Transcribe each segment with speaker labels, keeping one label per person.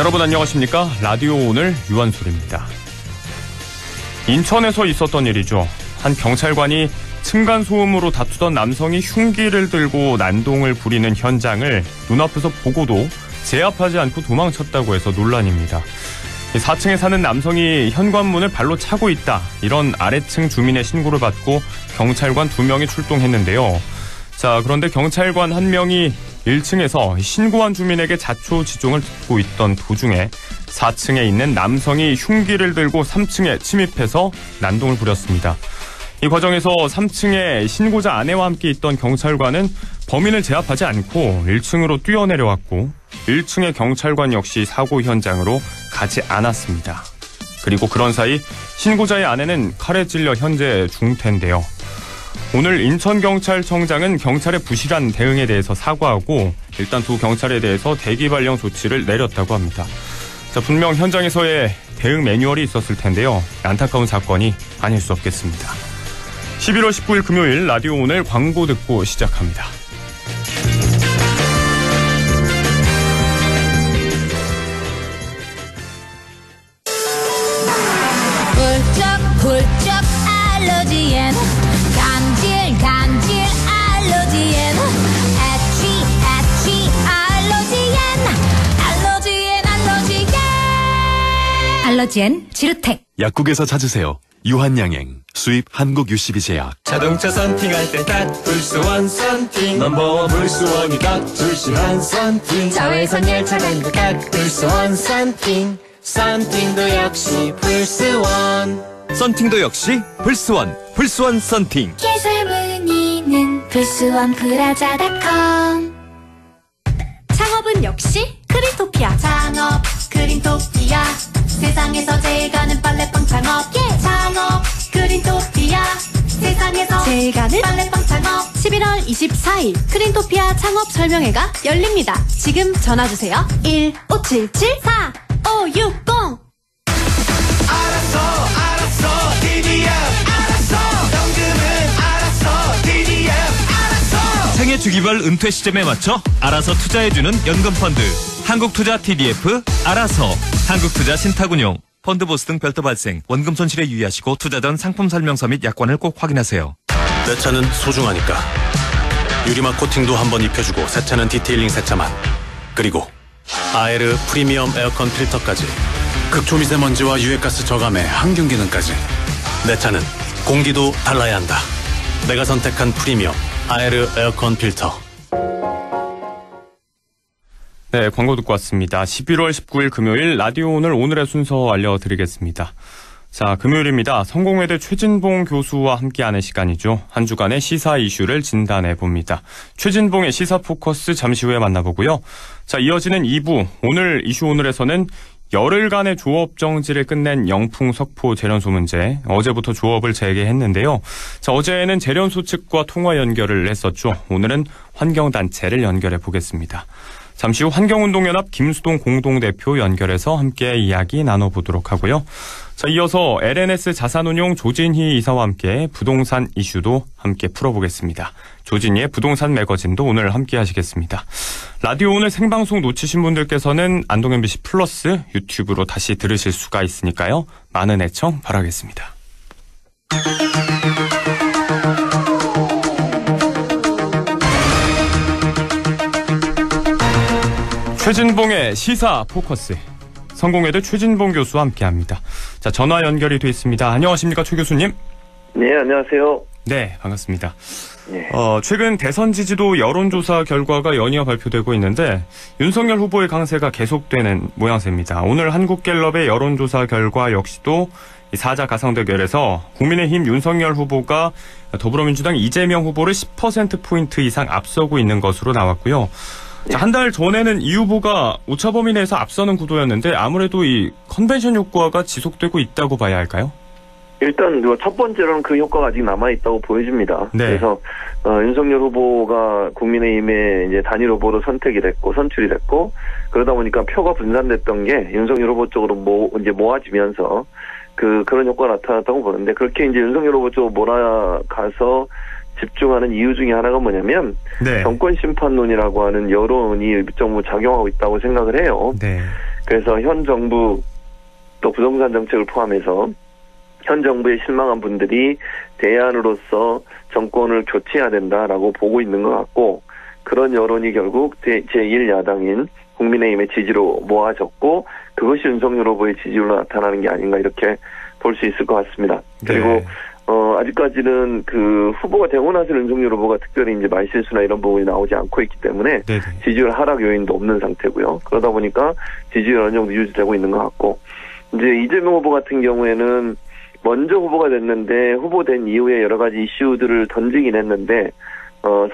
Speaker 1: 여러분 안녕하십니까? 라디오 오늘 유한솔입니다. 인천에서 있었던 일이죠. 한 경찰관이 층간소음으로 다투던 남성이 흉기를 들고 난동을 부리는 현장을 눈앞에서 보고도 제압하지 않고 도망쳤다고 해서 논란입니다. 4층에 사는 남성이 현관문을 발로 차고 있다, 이런 아래층 주민의 신고를 받고 경찰관 2명이 출동했는데요. 자, 그런데 경찰관 1명이 1층에서 신고한 주민에게 자초지종을 듣고 있던 도중에 4층에 있는 남성이 흉기를 들고 3층에 침입해서 난동을 부렸습니다. 이 과정에서 3층에 신고자 아내와 함께 있던 경찰관은 범인을 제압하지 않고 1층으로 뛰어내려왔고 1층의 경찰관 역시 사고 현장으로 가지 않았습니다. 그리고 그런 사이 신고자의 아내는 칼에 찔려 현재 중태인데요. 오늘 인천경찰청장은 경찰의 부실한 대응에 대해서 사과하고 일단 두 경찰에 대해서 대기 발령 조치를 내렸다고 합니다. 자, 분명 현장에서의 대응 매뉴얼이 있었을 텐데요. 안타까운 사건이 아닐 수 없겠습니다. 11월 19일 금요일 라디오 오늘 광고 듣고 시작합니다.
Speaker 2: 훌쩍 알러지엔 간질 알러지엔 애취 알러지엔 지르텍.
Speaker 3: 약국에서 찾으세요. 유한양행 수입 한국 UCB 제약.
Speaker 4: 자동차 썬팅할 때 딱 불스원 썬팅, 넘버원 불스원이다. 불실한 썬팅, 자외선 열차간 딱 불스원 썬팅. 썬팅도 역시 불스원.
Speaker 5: 썬팅도 역시 불스원 썬팅.
Speaker 2: 개설 문의는 불스원 브라자닷컴. 창업은 역시 크린토피아. 창업 크린토피아. 세상에서 제일 가는 빨래빵 창업. 창업 크린토피아. 세상에서 제일 가는 빨래빵 창업. 11월 24일 크린토피아 창업 설명회가 열립니다. 지금 전화주세요. 1577-4560.
Speaker 4: 알았어 DDF 알았어. 연금은 알았어 DDF 알았어.
Speaker 5: 생애 주기별 은퇴 시점에 맞춰 알아서 투자해주는 연금펀드 한국투자 TDF 알아서. 한국투자 신탁운용 펀드보스 등 별도 발생 원금 손실에 유의하시고 투자 전 상품 설명서 및 약관을 꼭 확인하세요.
Speaker 6: 내 차는 소중하니까 유리막 코팅도 한번 입혀주고 새 차는 디테일링 세차만. 그리고 아에르 프리미엄 에어컨 필터까지 극초미세먼지와 유해가스 저감에 항균 기능까지. 내 차는 공기도 달라야 한다. 내가 선택한 프리미엄 아에르 에어컨 필터.
Speaker 1: 네, 광고 듣고 왔습니다. 11월 19일 금요일 라디오 오늘의 순서 알려드리겠습니다. 자, 금요일입니다. 성공회대 최진봉 교수와 함께하는 시간이죠. 한 주간의 시사 이슈를 진단해봅니다. 최진봉의 시사 포커스 잠시 후에 만나보고요. 자, 이어지는 2부 오늘 이슈 오늘에서는 열흘간의 조업 정지를 끝낸 영풍 석포 재련소 문제, 어제부터 조업을 재개했는데요. 자, 어제는 재련소 측과 통화 연결을 했었죠. 오늘은 환경단체를 연결해 보겠습니다. 잠시 후 환경운동연합 김수동 공동대표 연결해서 함께 이야기 나눠보도록 하고요. 자, 이어서 LNS 자산운용 조진희 이사와 함께 부동산 이슈도 함께 풀어보겠습니다. 조진희의 부동산 매거진도 오늘 함께 하시겠습니다. 라디오 오늘 생방송 놓치신 분들께서는 안동 MBC 플러스 유튜브로 다시 들으실 수가 있으니까요. 많은 애청 바라겠습니다. 최진봉의 시사 포커스. 성공회대 최진봉 교수와 함께합니다. 자, 전화 연결이 돼 있습니다. 안녕하십니까, 최 교수님?
Speaker 7: 네, 안녕하세요.
Speaker 1: 네, 반갑습니다.
Speaker 7: 네.
Speaker 1: 최근 대선 지지도 여론조사 결과가 연이어 발표되고 있는데 윤석열 후보의 강세가 계속되는 모양새입니다. 오늘 한국갤럽의 여론조사 결과 역시도 사자 가상 대결에서 국민의힘 윤석열 후보가 더불어민주당 이재명 후보를 10%포인트 이상 앞서고 있는 것으로 나왔고요. 한 달 전에는 이 후보가 오차범위 내에서 앞서는 구도였는데 아무래도 이 컨벤션 효과가 지속되고 있다고 봐야 할까요?
Speaker 7: 일단 첫 번째로는 그 효과가 아직 남아있다고 보여집니다.
Speaker 1: 네.
Speaker 7: 그래서 윤석열 후보가 국민의힘의 이제 단일 후보로 선출이 됐고 그러다 보니까 표가 분산됐던 게 윤석열 후보 쪽으로 모아지면서 그런 효과가 나타났다고 보는데, 그렇게 이제 윤석열 후보 쪽으로 몰아가서 집중하는 이유 중에 하나가 뭐냐면 정권 심판론이라고 하는 여론이 일정 부분 작용하고 있다고 생각을 해요.
Speaker 1: 네.
Speaker 7: 그래서 현 정부 또 부동산 정책을 포함해서 현 정부에 실망한 분들이 대안으로서 정권을 교체해야 된다라고 보고 있는 것 같고, 그런 여론이 결국 제1야당인 국민의힘의 지지로 모아졌고, 그것이 윤석열 후보의 지지로 나타나는 게 아닌가 이렇게 볼 수 있을 것 같습니다. 그리고
Speaker 1: 네.
Speaker 7: 아직까지는 그 후보가 되고 나서 윤석열 후보가 특별히 이제 말실수나 이런 부분이 나오지 않고 있기 때문에
Speaker 1: 네네.
Speaker 7: 지지율 하락 요인도 없는 상태고요. 그러다 보니까 지지율 어느 정도 유지되고 있는 것 같고, 이제 이재명 후보 같은 경우에는 먼저 후보가 됐는데 후보된 이후에 여러 가지 이슈들을 던지긴 했는데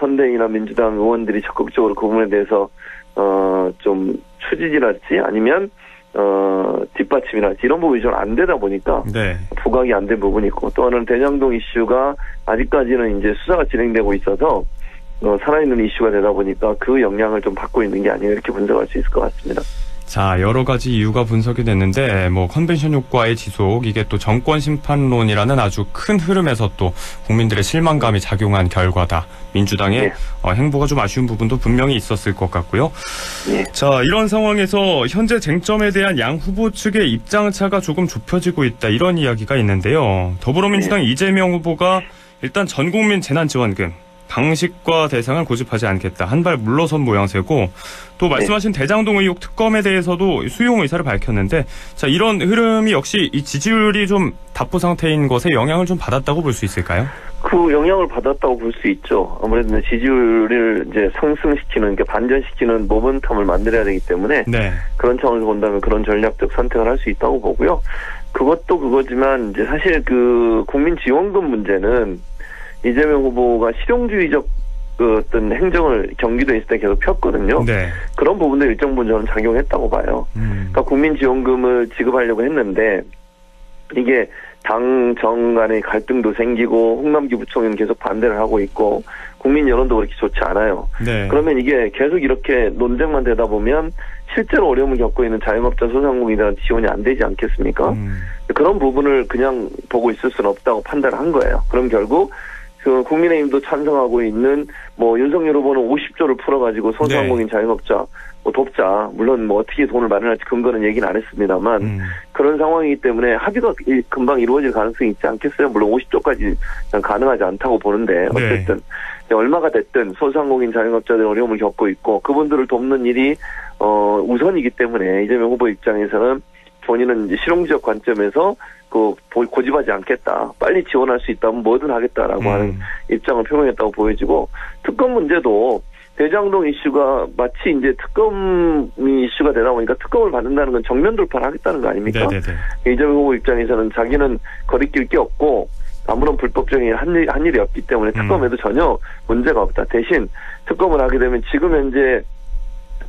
Speaker 7: 선대위나 민주당 의원들이 적극적으로 그 부분에 대해서 좀 추진이랄지 아니면 뒷받침이랄지 이런 부분이 좀 안 되다 보니까
Speaker 1: 네.
Speaker 7: 부각이 안 된 부분이 있고, 또 하나는 대장동 이슈가 아직까지는 이제 수사가 진행되고 있어서 살아있는 이슈가 되다 보니까 그 영향을 좀 받고 있는 게 아니에요. 이렇게 분석할 수 있을 것 같습니다.
Speaker 1: 자, 여러 가지 이유가 분석이 됐는데, 컨벤션 효과의 지속, 이게 또 정권 심판론이라는 아주 큰 흐름에서 또 국민들의 실망감이 작용한 결과다. 민주당의
Speaker 7: 네.
Speaker 1: 행보가 좀 아쉬운 부분도 분명히 있었을 것 같고요.
Speaker 7: 네.
Speaker 1: 자, 이런 상황에서 현재 쟁점에 대한 양 후보 측의 입장차가 조금 좁혀지고 있다. 이런 이야기가 있는데요. 더불어민주당 이재명 후보가 일단 전국민 재난지원금, 방식과 대상을 고집하지 않겠다. 한 발 물러선 모양새고, 또 말씀하신 대장동 의혹 특검에 대해서도 수용 의사를 밝혔는데, 자, 이런 흐름이 역시 이 지지율이 좀 답보 상태인 것에 영향을 좀 받았다고 볼 수 있을까요?
Speaker 7: 그 영향을 받았다고 볼 수 있죠. 아무래도 지지율을 이제 상승시키는, 그러니까 반전시키는 모멘텀을 만들어야 되기 때문에
Speaker 1: 네.
Speaker 7: 그런 차원에서 본다면 그런 전략적 선택을 할 수 있다고 보고요. 그것도 그거지만 이제 사실 그 국민지원금 문제는 이재명 후보가 실용주의적 그 어떤 행정을 경기도에 있을 때 계속 폈거든요.
Speaker 1: 네.
Speaker 7: 그런 부분도 일정 부분 저는 작용했다고 봐요. 그러니까 국민지원금을 지급하려고 했는데 이게 당 정 간의 갈등도 생기고 홍남기 부총리는 계속 반대를 하고 있고 국민 여론도 그렇게 좋지 않아요.
Speaker 1: 네.
Speaker 7: 그러면 이게 계속 이렇게 논쟁만 되다 보면 실제로 어려움을 겪고 있는 자영업자 소상공인들한테 지원이 안 되지 않겠습니까? 그런 부분을 그냥 보고 있을 수는 없다고 판단을 한 거예요. 그럼 결국 그 국민의힘도 찬성하고 있는 뭐 윤석열 후보는 50조를 풀어가지고 소상공인 자영업자 뭐 돕자. 물론 뭐 어떻게 돈을 마련할지 근거는 얘기는 안 했습니다만 그런 상황이기 때문에 합의가 금방 이루어질 가능성이 있지 않겠어요? 물론 50조까지 가능하지 않다고 보는데 어쨌든 네. 얼마가 됐든 소상공인 자영업자들 어려움을 겪고 있고 그분들을 돕는 일이 우선이기 때문에 이재명 후보 입장에서는 본인은 이제 실용적 관점에서 그 고집하지 않겠다. 빨리 지원할 수 있다면 뭐든 하겠다라고 하는 입장을 표명했다고 보여지고 특검 문제도 대장동 이슈가 마치 이제 특검 이슈가 되다 보니까 특검을 받는다는 건 정면 돌파를 하겠다는 거 아닙니까? 네네네. 이재명 후보 입장에서는 자기는 거리낄 게 없고 아무런 불법적인 한 일이 없기 때문에 특검에도 전혀 문제가 없다. 대신 특검을 하게 되면 지금 현재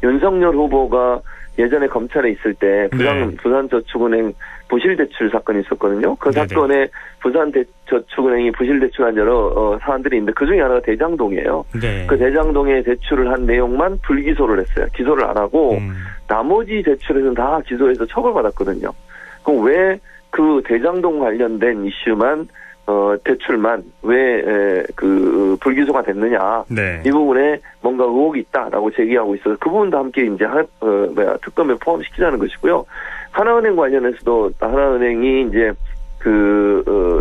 Speaker 7: 윤석열 후보가 예전에 검찰에 있을 때 부산저축은행 부실대출 사건이 있었거든요. 그 네네. 사건에 부산저축은행이 부실대출한 여러 사안들이 있는데 그중에 하나가 대장동이에요. 네. 그 대장동에 대출을 한 내용만 불기소를 했어요. 기소를 안 하고 나머지 대출에서는 다 기소해서 처벌받았거든요. 그럼 왜 그 대장동 관련된 이슈만 대출만 왜 그 불기소가 됐느냐? 네. 이 부분에 뭔가 의혹이 있다라고 제기하고 있어서 그 부분도 함께 이제 특검에 포함시키자는 것이고요. 하나은행 관련해서도 하나은행이 이제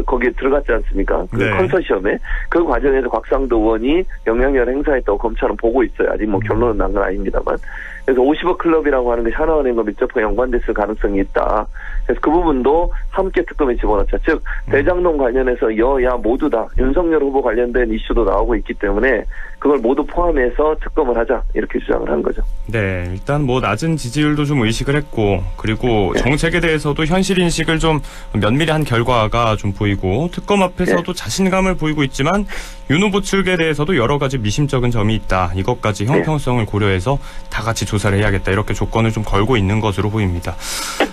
Speaker 7: 거기에 들어갔지 않습니까? 그 네. 컨소시엄에 그 과정에서 곽상도 의원이 영향력을 행사했다고 검찰은 보고 있어요. 아직 뭐 결론은 난 건 아닙니다만. 그래서 50억 클럽이라고 하는 것이 하나은행과 밀접하게 연관됐을 가능성이 있다. 그래서 그 부분도 함께 특검에 집어넣자. 즉 대장동 관련해서 여야 모두 다 윤석열 후보 관련된 이슈도 나오고 있기 때문에 그걸 모두 포함해서 특검을 하자 이렇게 주장을 한 거죠.
Speaker 1: 네, 일단 뭐 낮은 지지율도 좀 의식을 했고 그리고 네. 정책에 대해서도 현실 인식을 좀 면밀히 한 결과가 좀 보이고 특검 앞에서도 네. 자신감을 보이고 있지만 윤 후보 측에 대해서도 여러 가지 미심쩍은 점이 있다. 이것까지 형평성을 고려해서 다 같이 조사를 해야겠다. 이렇게 조건을 좀 걸고 있는 것으로 보입니다.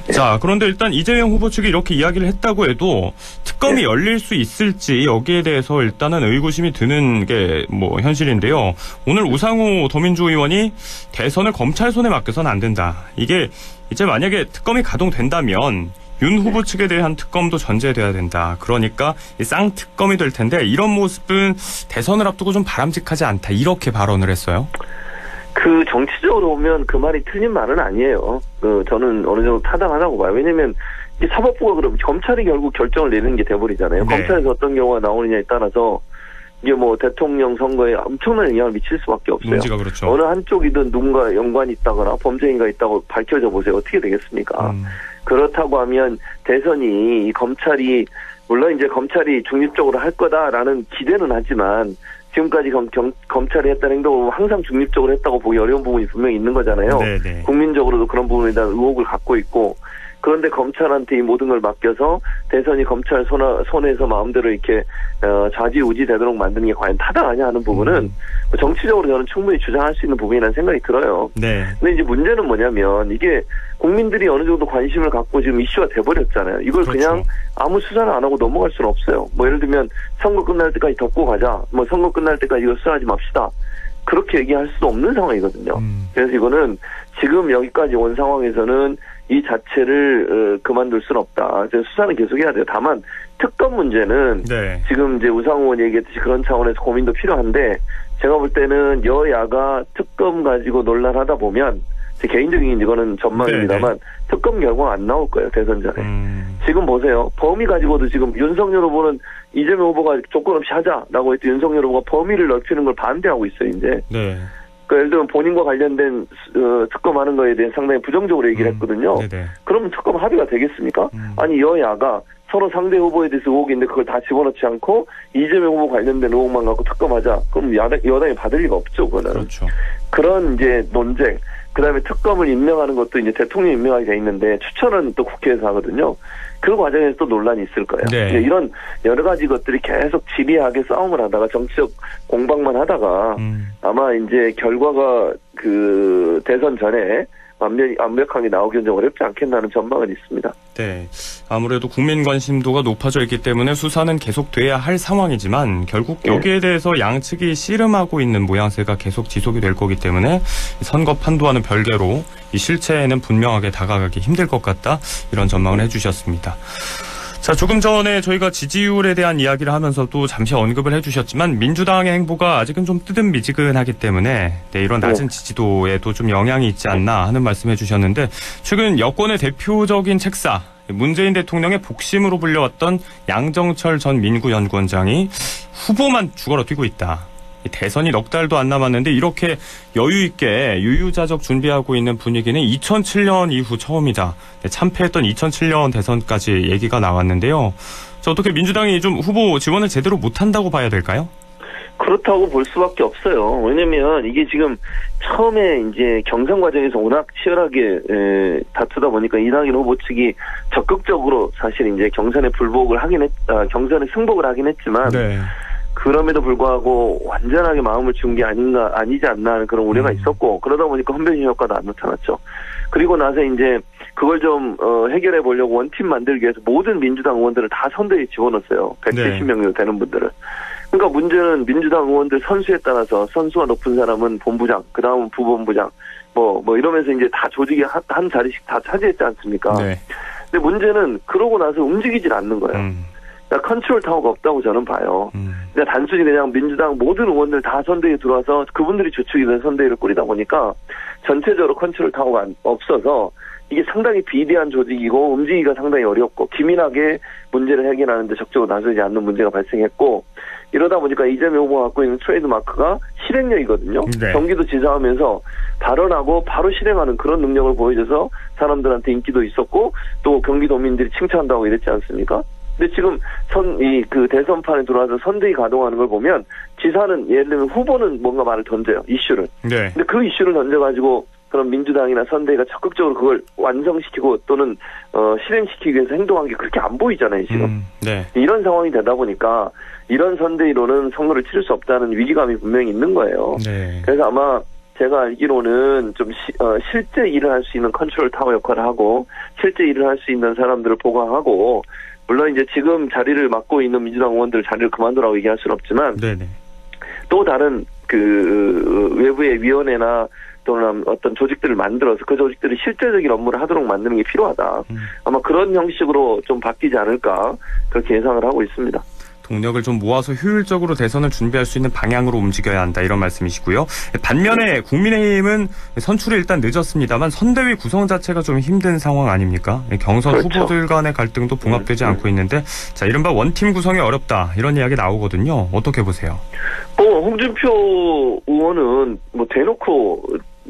Speaker 1: 네. 자, 그런데 일단 이재명 후보 측이 이렇게 이야기를 했다고 해도 특검이 네. 열릴 수 있을지 여기에 대해서 일단은 의구심이 드는 게 뭐 현실인데요. 오늘 우상호 더민주 의원이 대선을 검찰 손에 맡겨서는 안 된다. 이게 이제 만약에 특검이 가동된다면 윤 후보 측에 대한 특검도 전제돼야 된다. 그러니까 쌍특검이 될 텐데 이런 모습은 대선을 앞두고 좀 바람직하지 않다. 이렇게 발언을 했어요.
Speaker 7: 그 정치적으로 보면 그 말이 틀린 말은 아니에요. 저는 어느 정도 타당하다고 봐요. 왜냐면 이 사법부가 그럼 검찰이 결국 결정을 내리는 게 돼버리잖아요.
Speaker 1: 네.
Speaker 7: 검찰에서 어떤 경우가 나오느냐에 따라서 이게 뭐 대통령 선거에 엄청난 영향을 미칠 수밖에 없어요.
Speaker 1: 문제가 그렇죠.
Speaker 7: 어느 한쪽이든 누군가 연관이 있다거나 범죄인가 있다고 밝혀져 보세요. 어떻게 되겠습니까? 그렇다고 하면 대선이 이 검찰이 물론 이제 검찰이 중립적으로 할 거다라는 기대는 하지만 지금까지 검찰이 했다는 행동은 항상 중립적으로 했다고 보기 어려운 부분이 분명히 있는 거잖아요.
Speaker 1: 네네.
Speaker 7: 국민적으로도 그런 부분에 대한 의혹을 갖고 있고 그런데 검찰한테 이 모든 걸 맡겨서 대선이 검찰 손에서 마음대로 이렇게 좌지우지 되도록 만드는 게 과연 타당하냐 하는 부분은 정치적으로 저는 충분히 주장할 수 있는 부분이라는 생각이 들어요.
Speaker 1: 네.
Speaker 7: 근데 이제 문제는 뭐냐면 이게 국민들이 어느 정도 관심을 갖고 지금 이슈가 돼버렸잖아요. 이걸
Speaker 1: 그렇죠.
Speaker 7: 그냥 아무 수사를 안 하고 넘어갈 수는 없어요. 뭐 예를 들면 선거 끝날 때까지 덮고 가자. 뭐 선거 끝날 때까지 이거 수사하지 맙시다. 그렇게 얘기할 수도 없는 상황이거든요. 그래서 이거는 지금 여기까지 온 상황에서는 이 자체를 그만둘 수는 없다. 수사는 계속해야 돼요. 다만 특검 문제는
Speaker 1: 네.
Speaker 7: 지금 이제 우상호 의원이 얘기했듯이 그런 차원에서 고민도 필요한데 제가 볼 때는 여야가 특검 가지고 논란하다 보면 제 개인적인 이거는 전망입니다만
Speaker 1: 네네.
Speaker 7: 특검 결과가 안 나올 거예요. 대선 전에. 지금 보세요. 범위 가지고도 지금 윤석열 후보는 이재명 후보가 조건 없이 하자라고 했더니 윤석열 후보가 범위를 넓히는 걸 반대하고 있어요. 이제.
Speaker 1: 네.
Speaker 7: 그러니까 예를 들면 본인과 관련된 특검하는 거에 대해 상당히 부정적으로 얘기를 했거든요.
Speaker 1: 네네.
Speaker 7: 그러면 특검 합의가 되겠습니까? 아니 여야가 서로 상대 후보에 대해서 의혹이 있는데 그걸 다 집어넣지 않고 이재명 후보 관련된 의혹만 갖고 특검하자. 그럼 여당이 받을 리가 없죠. 그거는.
Speaker 1: 그렇죠.
Speaker 7: 그런 이제 논쟁. 그다음에 특검을 임명하는 것도 이제 대통령이 임명하게 돼 있는데 추천은 또 국회에서 하거든요. 그 과정에서 또 논란이 있을 거예요.
Speaker 1: 네.
Speaker 7: 이런 여러 가지 것들이 계속 지리하게 싸움을 하다가 정치적 공방만 하다가 아마 이제 결과가 그 대선 전에 완벽하게 나오기는 좀 어렵지 않겠나는 전망은 있습니다.
Speaker 1: 네. 아무래도 국민 관심도가 높아져 있기 때문에 수사는 계속돼야 할 상황이지만 결국 여기에 대해서 양측이 씨름하고 있는 모양새가 계속 지속이 될 거기 때문에 선거 판도와는 별개로 이 실체에는 분명하게 다가가기 힘들 것 같다. 이런 전망을 해주셨습니다. 자, 조금 전에 저희가 지지율에 대한 이야기를 하면서도 잠시 언급을 해주셨지만 민주당의 행보가 아직은 좀 뜨뜻미지근하기 때문에 이런 낮은 지지도에도 좀 영향이 있지 않나 하는 말씀 해주셨는데 최근 여권의 대표적인 책사 문재인 대통령의 복심으로 불려왔던 양정철 전 민구연구원장이 후보만 죽어라 뛰고 있다. 대선이 넉 달도 안 남았는데 이렇게 여유 있게 유유자적 준비하고 있는 분위기는 2007년 이후 처음이다. 참패했던 2007년 대선까지 얘기가 나왔는데요. 어떻게 민주당이 좀 후보 지원을 제대로 못한다고 봐야 될까요?
Speaker 7: 그렇다고 볼 수밖에 없어요. 왜냐면 이게 지금 처음에 이제 경선 과정에서 워낙 치열하게 다투다 보니까 이낙연 후보 측이 적극적으로 사실 이제 경선에 경선에 승복을 하긴 했지만
Speaker 1: 네.
Speaker 7: 그럼에도 불구하고 완전하게 마음을 준 게 아니지 않나 하는 그런 우려가 있었고 그러다 보니까 헌변심 효과도 안 나타났죠. 그리고 나서 이제 그걸 좀 해결해 보려고 원팀 만들기 위해서 모든 민주당 의원들을 다 선대에 집어넣었어요. 170명 정도 되는 분들을. 그러니까 문제는 민주당 의원들 선수에 따라서 선수가 높은 사람은 본부장, 그 다음은 부본부장, 뭐 이러면서 이제 다 조직이 한 자리씩 다 차지했지 않습니까?
Speaker 1: 네.
Speaker 7: 근데 문제는 그러고 나서 움직이질 않는 거예요. 그러니까 컨트롤 타워가 없다고 저는 봐요. 그러니까 단순히 그냥 민주당 모든 의원들 다 선대위에 들어와서 그분들이 주축이 된 선대위를 꾸리다 보니까 전체적으로 컨트롤 타워가 없어서 이게 상당히 비대한 조직이고 움직이기가 상당히 어렵고 기민하게 문제를 해결하는 데 적극적으로 나서지 않는 문제가 발생했고 이러다 보니까 이재명 후보가 갖고 있는 트레이드 마크가 실행력이거든요.
Speaker 1: 네.
Speaker 7: 경기도 지사하면서 발언하고 바로 실행하는 그런 능력을 보여줘서 사람들한테 인기도 있었고 또 경기도민들이 칭찬한다고 이랬지 않습니까? 근데 지금 그 대선판에 들어와서 선대위 가동하는 걸 보면 지사는 예를 들면 후보는 뭔가 말을 던져요. 이슈를.
Speaker 1: 네.
Speaker 7: 근데 그 이슈를 던져가지고 그럼 민주당이나 선대위가 적극적으로 그걸 완성시키고 또는 실행시키기 위해서 행동한 게 그렇게 안 보이잖아요. 지금.
Speaker 1: 네.
Speaker 7: 이런 상황이 되다 보니까 이런 선대위로는 선거를 치를 수 없다는 위기감이 분명히 있는 거예요.
Speaker 1: 네.
Speaker 7: 그래서 아마 제가 알기로는 좀 실제 일을 할 수 있는 컨트롤 타워 역할을 하고 실제 일을 할 수 있는 사람들을 보강하고 물론 이제 지금 자리를 맡고 있는 민주당 의원들 자리를 그만두라고 얘기할 수는 없지만
Speaker 1: 네네.
Speaker 7: 또 다른 그 외부의 위원회나 또는 어떤 조직들을 만들어서 그 조직들이 실제적인 업무를 하도록 만드는 게 필요하다. 아마 그런 형식으로 좀 바뀌지 않을까 그렇게 예상을 하고 있습니다.
Speaker 1: 동력을 좀 모아서 효율적으로 대선을 준비할 수 있는 방향으로 움직여야 한다 이런 말씀이시고요. 반면에 국민의힘은 선출이 일단 늦었습니다만 선대위 구성 자체가 좀 힘든 상황 아닙니까? 경선
Speaker 7: 그렇죠.
Speaker 1: 후보들 간의 갈등도 봉합되지 않고 있는데 자 이른바 원팀 구성이 어렵다 이런 이야기 나오거든요. 어떻게 보세요?
Speaker 7: 홍준표 의원은 뭐 대놓고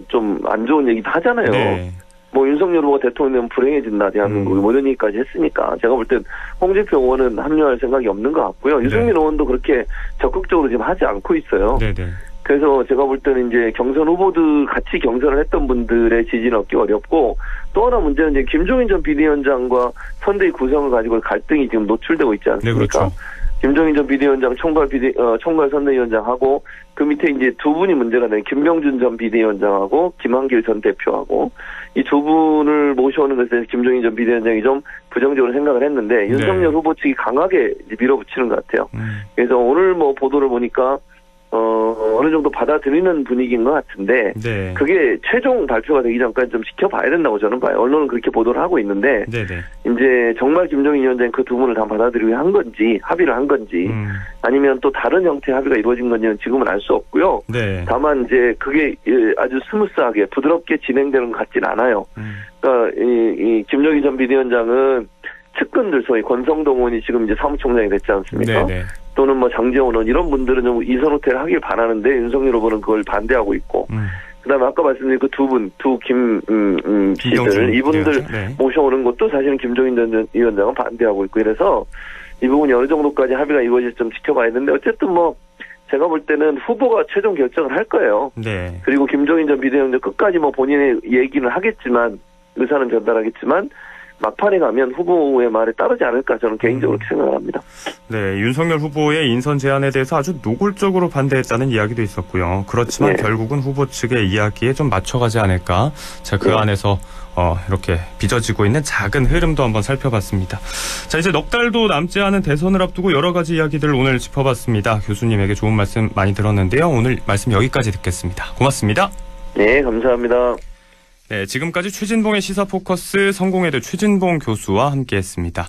Speaker 7: 좀 안 좋은 얘기도 하잖아요.
Speaker 1: 네.
Speaker 7: 뭐 윤석열 후보가 대통령 불행해진다 대한민국이 뭐 이런 얘기까지 했으니까 제가 볼 땐 홍준표 의원은 합류할 생각이 없는 것 같고요. 유승민 의원도 그렇게 적극적으로 지금 하지 않고 있어요.
Speaker 1: 네네.
Speaker 7: 그래서 제가 볼 때는 이제 경선 후보들 같이 경선을 했던 분들의 지지는 얻기 어렵고 또 하나 문제는 이제 김종인 전 비대위원장과 선대위 구성을 가지고 갈등이 지금 노출되고 있지 않습니까?
Speaker 1: 네, 그렇죠.
Speaker 7: 김종인 전 비대위원장 총괄 선대위원장하고 그 밑에 이제 두 분이 문제가 되는 김병준 전 비대위원장하고 김한길 전 대표하고 이 두 분을 모셔오는 것에 대해서 김종인 전 비대위원장이 좀 부정적으로 생각을 했는데 윤석열 후보 측이 강하게 이제 밀어붙이는 것 같아요. 그래서 오늘 뭐 보도를 보니까 어느 정도 받아들이는 분위기인 것 같은데
Speaker 1: 네.
Speaker 7: 그게 최종 발표가 되기 전까지 좀 지켜봐야 된다고 저는 봐요. 언론은 그렇게 보도를 하고 있는데
Speaker 1: 네네.
Speaker 7: 이제 정말 김종인 위원장이 그 두 분을 다 받아들이게 한 건지 합의를 한 건지 아니면 또 다른 형태의 합의가 이루어진 건지는 지금은 알 수 없고요.
Speaker 1: 네.
Speaker 7: 다만 이제 그게 아주 스무스하게 부드럽게 진행되는 것 같진 않아요. 그러니까 이 김종인 전 비대위원장은 측근들 소위 권성동 의원이 지금 이제 사무총장이 됐지 않습니까?
Speaker 1: 네네.
Speaker 7: 또는 뭐 장제원 의원 이런 분들은 좀 이선 후퇴를 하길 바라는데 윤석열 후보는 그걸 반대하고 있고 그다음에 아까 말씀드린 그 두 분, 씨들 이분들
Speaker 1: 네.
Speaker 7: 모셔오는 것도 사실은 김종인 전 위원장은 반대하고 있고 이래서 이 부분이 어느 정도까지 합의가 이루어질지 좀 지켜봐야 되는데 어쨌든 뭐 제가 볼 때는 후보가 최종 결정을 할 거예요.
Speaker 1: 네.
Speaker 7: 그리고 김종인 전 비대위원장 끝까지 뭐 본인의 얘기는 하겠지만 의사는 전달하겠지만 막판에 가면 후보의 말에 따르지 않을까 저는 개인적으로 그렇게 생각을 합니다.
Speaker 1: 네, 윤석열 후보의 인선 제안에 대해서 아주 노골적으로 반대했다는 이야기도 있었고요. 그렇지만
Speaker 7: 네.
Speaker 1: 결국은 후보 측의 이야기에 좀 맞춰가지 않을까. 자, 그
Speaker 7: 네.
Speaker 1: 안에서 이렇게 빚어지고 있는 작은 흐름도 한번 살펴봤습니다. 자, 이제 넉 달도 남지 않은 대선을 앞두고 여러 가지 이야기들을 오늘 짚어봤습니다. 교수님에게 좋은 말씀 많이 들었는데요. 오늘 말씀 여기까지 듣겠습니다. 고맙습니다.
Speaker 7: 네, 감사합니다.
Speaker 1: 네, 지금까지 최진봉의 시사포커스 성공회대 최진봉 교수와 함께했습니다.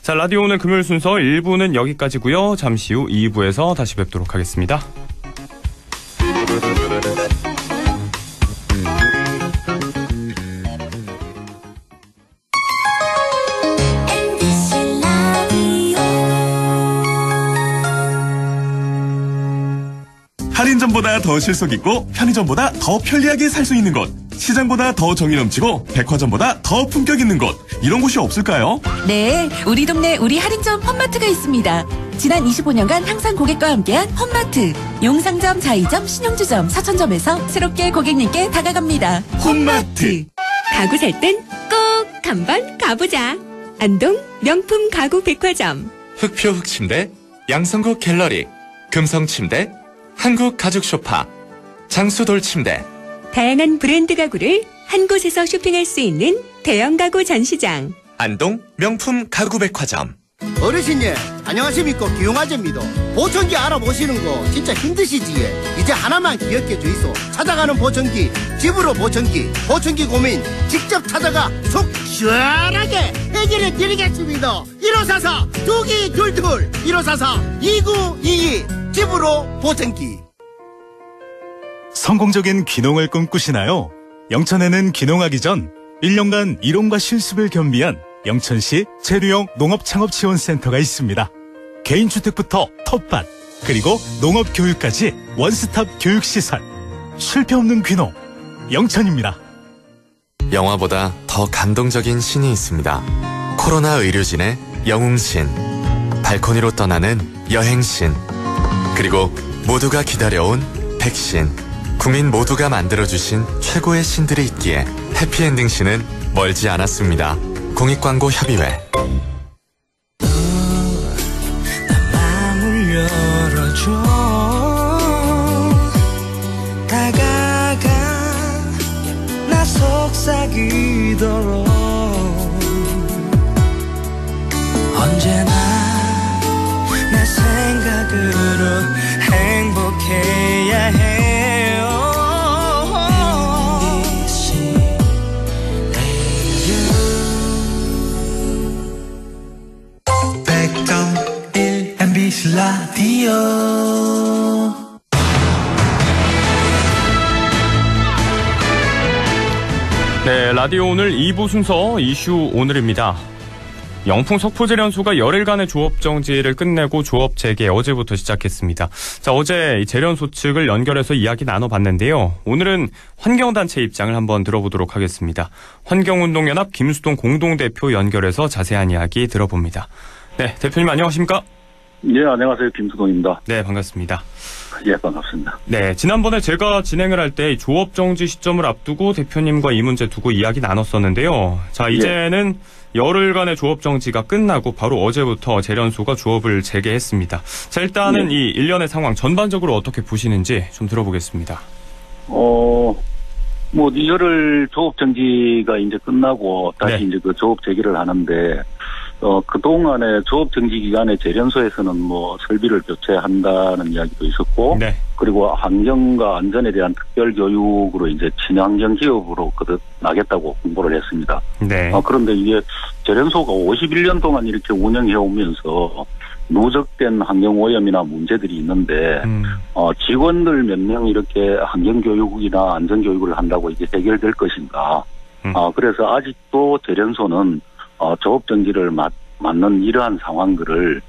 Speaker 1: 자, 라디오 오늘 금요일 순서 1부는 여기까지고요. 잠시 후 2부에서 다시 뵙도록 하겠습니다.
Speaker 2: MBC 라디오
Speaker 4: 할인점보다 더 실속 있고 편의점보다 더 편리하게 살 수 있는 곳, 시장보다 더 정이 넘치고 백화점보다 더 품격 있는 곳, 이런 곳이 없을까요?
Speaker 8: 네, 우리 동네 우리 할인점 홈마트가 있습니다. 지난 25년간 항상 고객과 함께한 홈마트. 용상점, 자이점, 신용주점, 사천점에서 새롭게 고객님께 다가갑니다. 홈마트.
Speaker 9: 가구 살 땐 꼭 한번 가보자. 안동 명품 가구 백화점.
Speaker 10: 흑표 흑침대, 양성국 갤러리, 금성침대, 한국 가죽 소파, 장수돌 침대.
Speaker 9: 다양한 브랜드 가구를 한 곳에서 쇼핑할 수 있는 대형 가구 전시장.
Speaker 10: 안동 명품 가구 백화점.
Speaker 11: 어르신님 안녕하십니까, 기용아재입니다. 보청기 알아보시는 거 진짜 힘드시지? 이제 하나만 기억해 주이소. 찾아가는 보청기, 집으로 보청기, 보청기 고민 직접 찾아가 속 시원하게 해결해 드리겠습니다. 1544-2222 1544-2922 집으로 보청기.
Speaker 12: 성공적인 귀농을 꿈꾸시나요? 영천에는 귀농하기 전 1년간 이론과 실습을 겸비한 영천시 재료용 농업창업지원센터가 있습니다. 개인주택부터 텃밭, 그리고 농업교육까지 원스톱 교육시설. 실패 없는 귀농, 영천입니다.
Speaker 10: 영화보다 더 감동적인 신이 있습니다. 코로나 의료진의 영웅신, 발코니로 떠나는 여행신, 그리고 모두가 기다려온 백신. 국민 모두가 만들어주신 최고의 신들이 있기에 해피엔딩 신은 멀지 않았습니다. 공익광고협의회.
Speaker 4: 마음을 열어줘. 다가가 나 속삭이도록. 언제나 내 생각으로 행복해야 해요. MBC
Speaker 13: 라디오.
Speaker 1: 네, 라디오 오늘 2부 순서 이슈 오늘입니다. 영풍 석포제련소가 열흘간의 조업 정지를 끝내고 조업 재개 어제부터 시작했습니다. 자, 어제 제련소 측을 연결해서 이야기 나눠봤는데요. 오늘은 환경단체 입장을 한번 들어보도록 하겠습니다. 환경운동연합 김수동 공동대표 연결해서 자세한 이야기 들어봅니다. 네, 대표님 안녕하십니까?
Speaker 14: 예, 안녕하세요. 김수동입니다.
Speaker 1: 네, 반갑습니다.
Speaker 14: 예, 반갑습니다.
Speaker 1: 네, 지난번에 제가 진행을 할 때 조업 정지 시점을 앞두고 대표님과 이 문제 두고 이야기 나눴었는데요. 자, 이제는 열흘간의 조업 정지가 끝나고 바로 어제부터 제련소가 조업을 재개했습니다. 자, 일단은 이 일련의 상황 전반적으로 어떻게 보시는지 좀 들어보겠습니다.
Speaker 14: 열흘 조업 정지가 이제 끝나고 다시 이제 그 조업 재개를 하는데, 그동안에 조업 정지 기간에 제련소에서는 설비를 교체한다는 이야기도 있었고, 그리고 환경과 안전에 대한 특별 교육으로 이제 친환경 기업으로 거듭나겠다고 공보를 했습니다.
Speaker 1: 네.
Speaker 14: 그런데 이게 제련소가 51년 동안 이렇게 운영해 오면서 누적된 환경 오염이나 문제들이 있는데, 직원들 몇 명 이렇게 환경 교육이나 안전 교육을 한다고 이게 해결될 것인가? 그래서 아직도 제련소는 조업 정지를 맞는 이러한 상황들을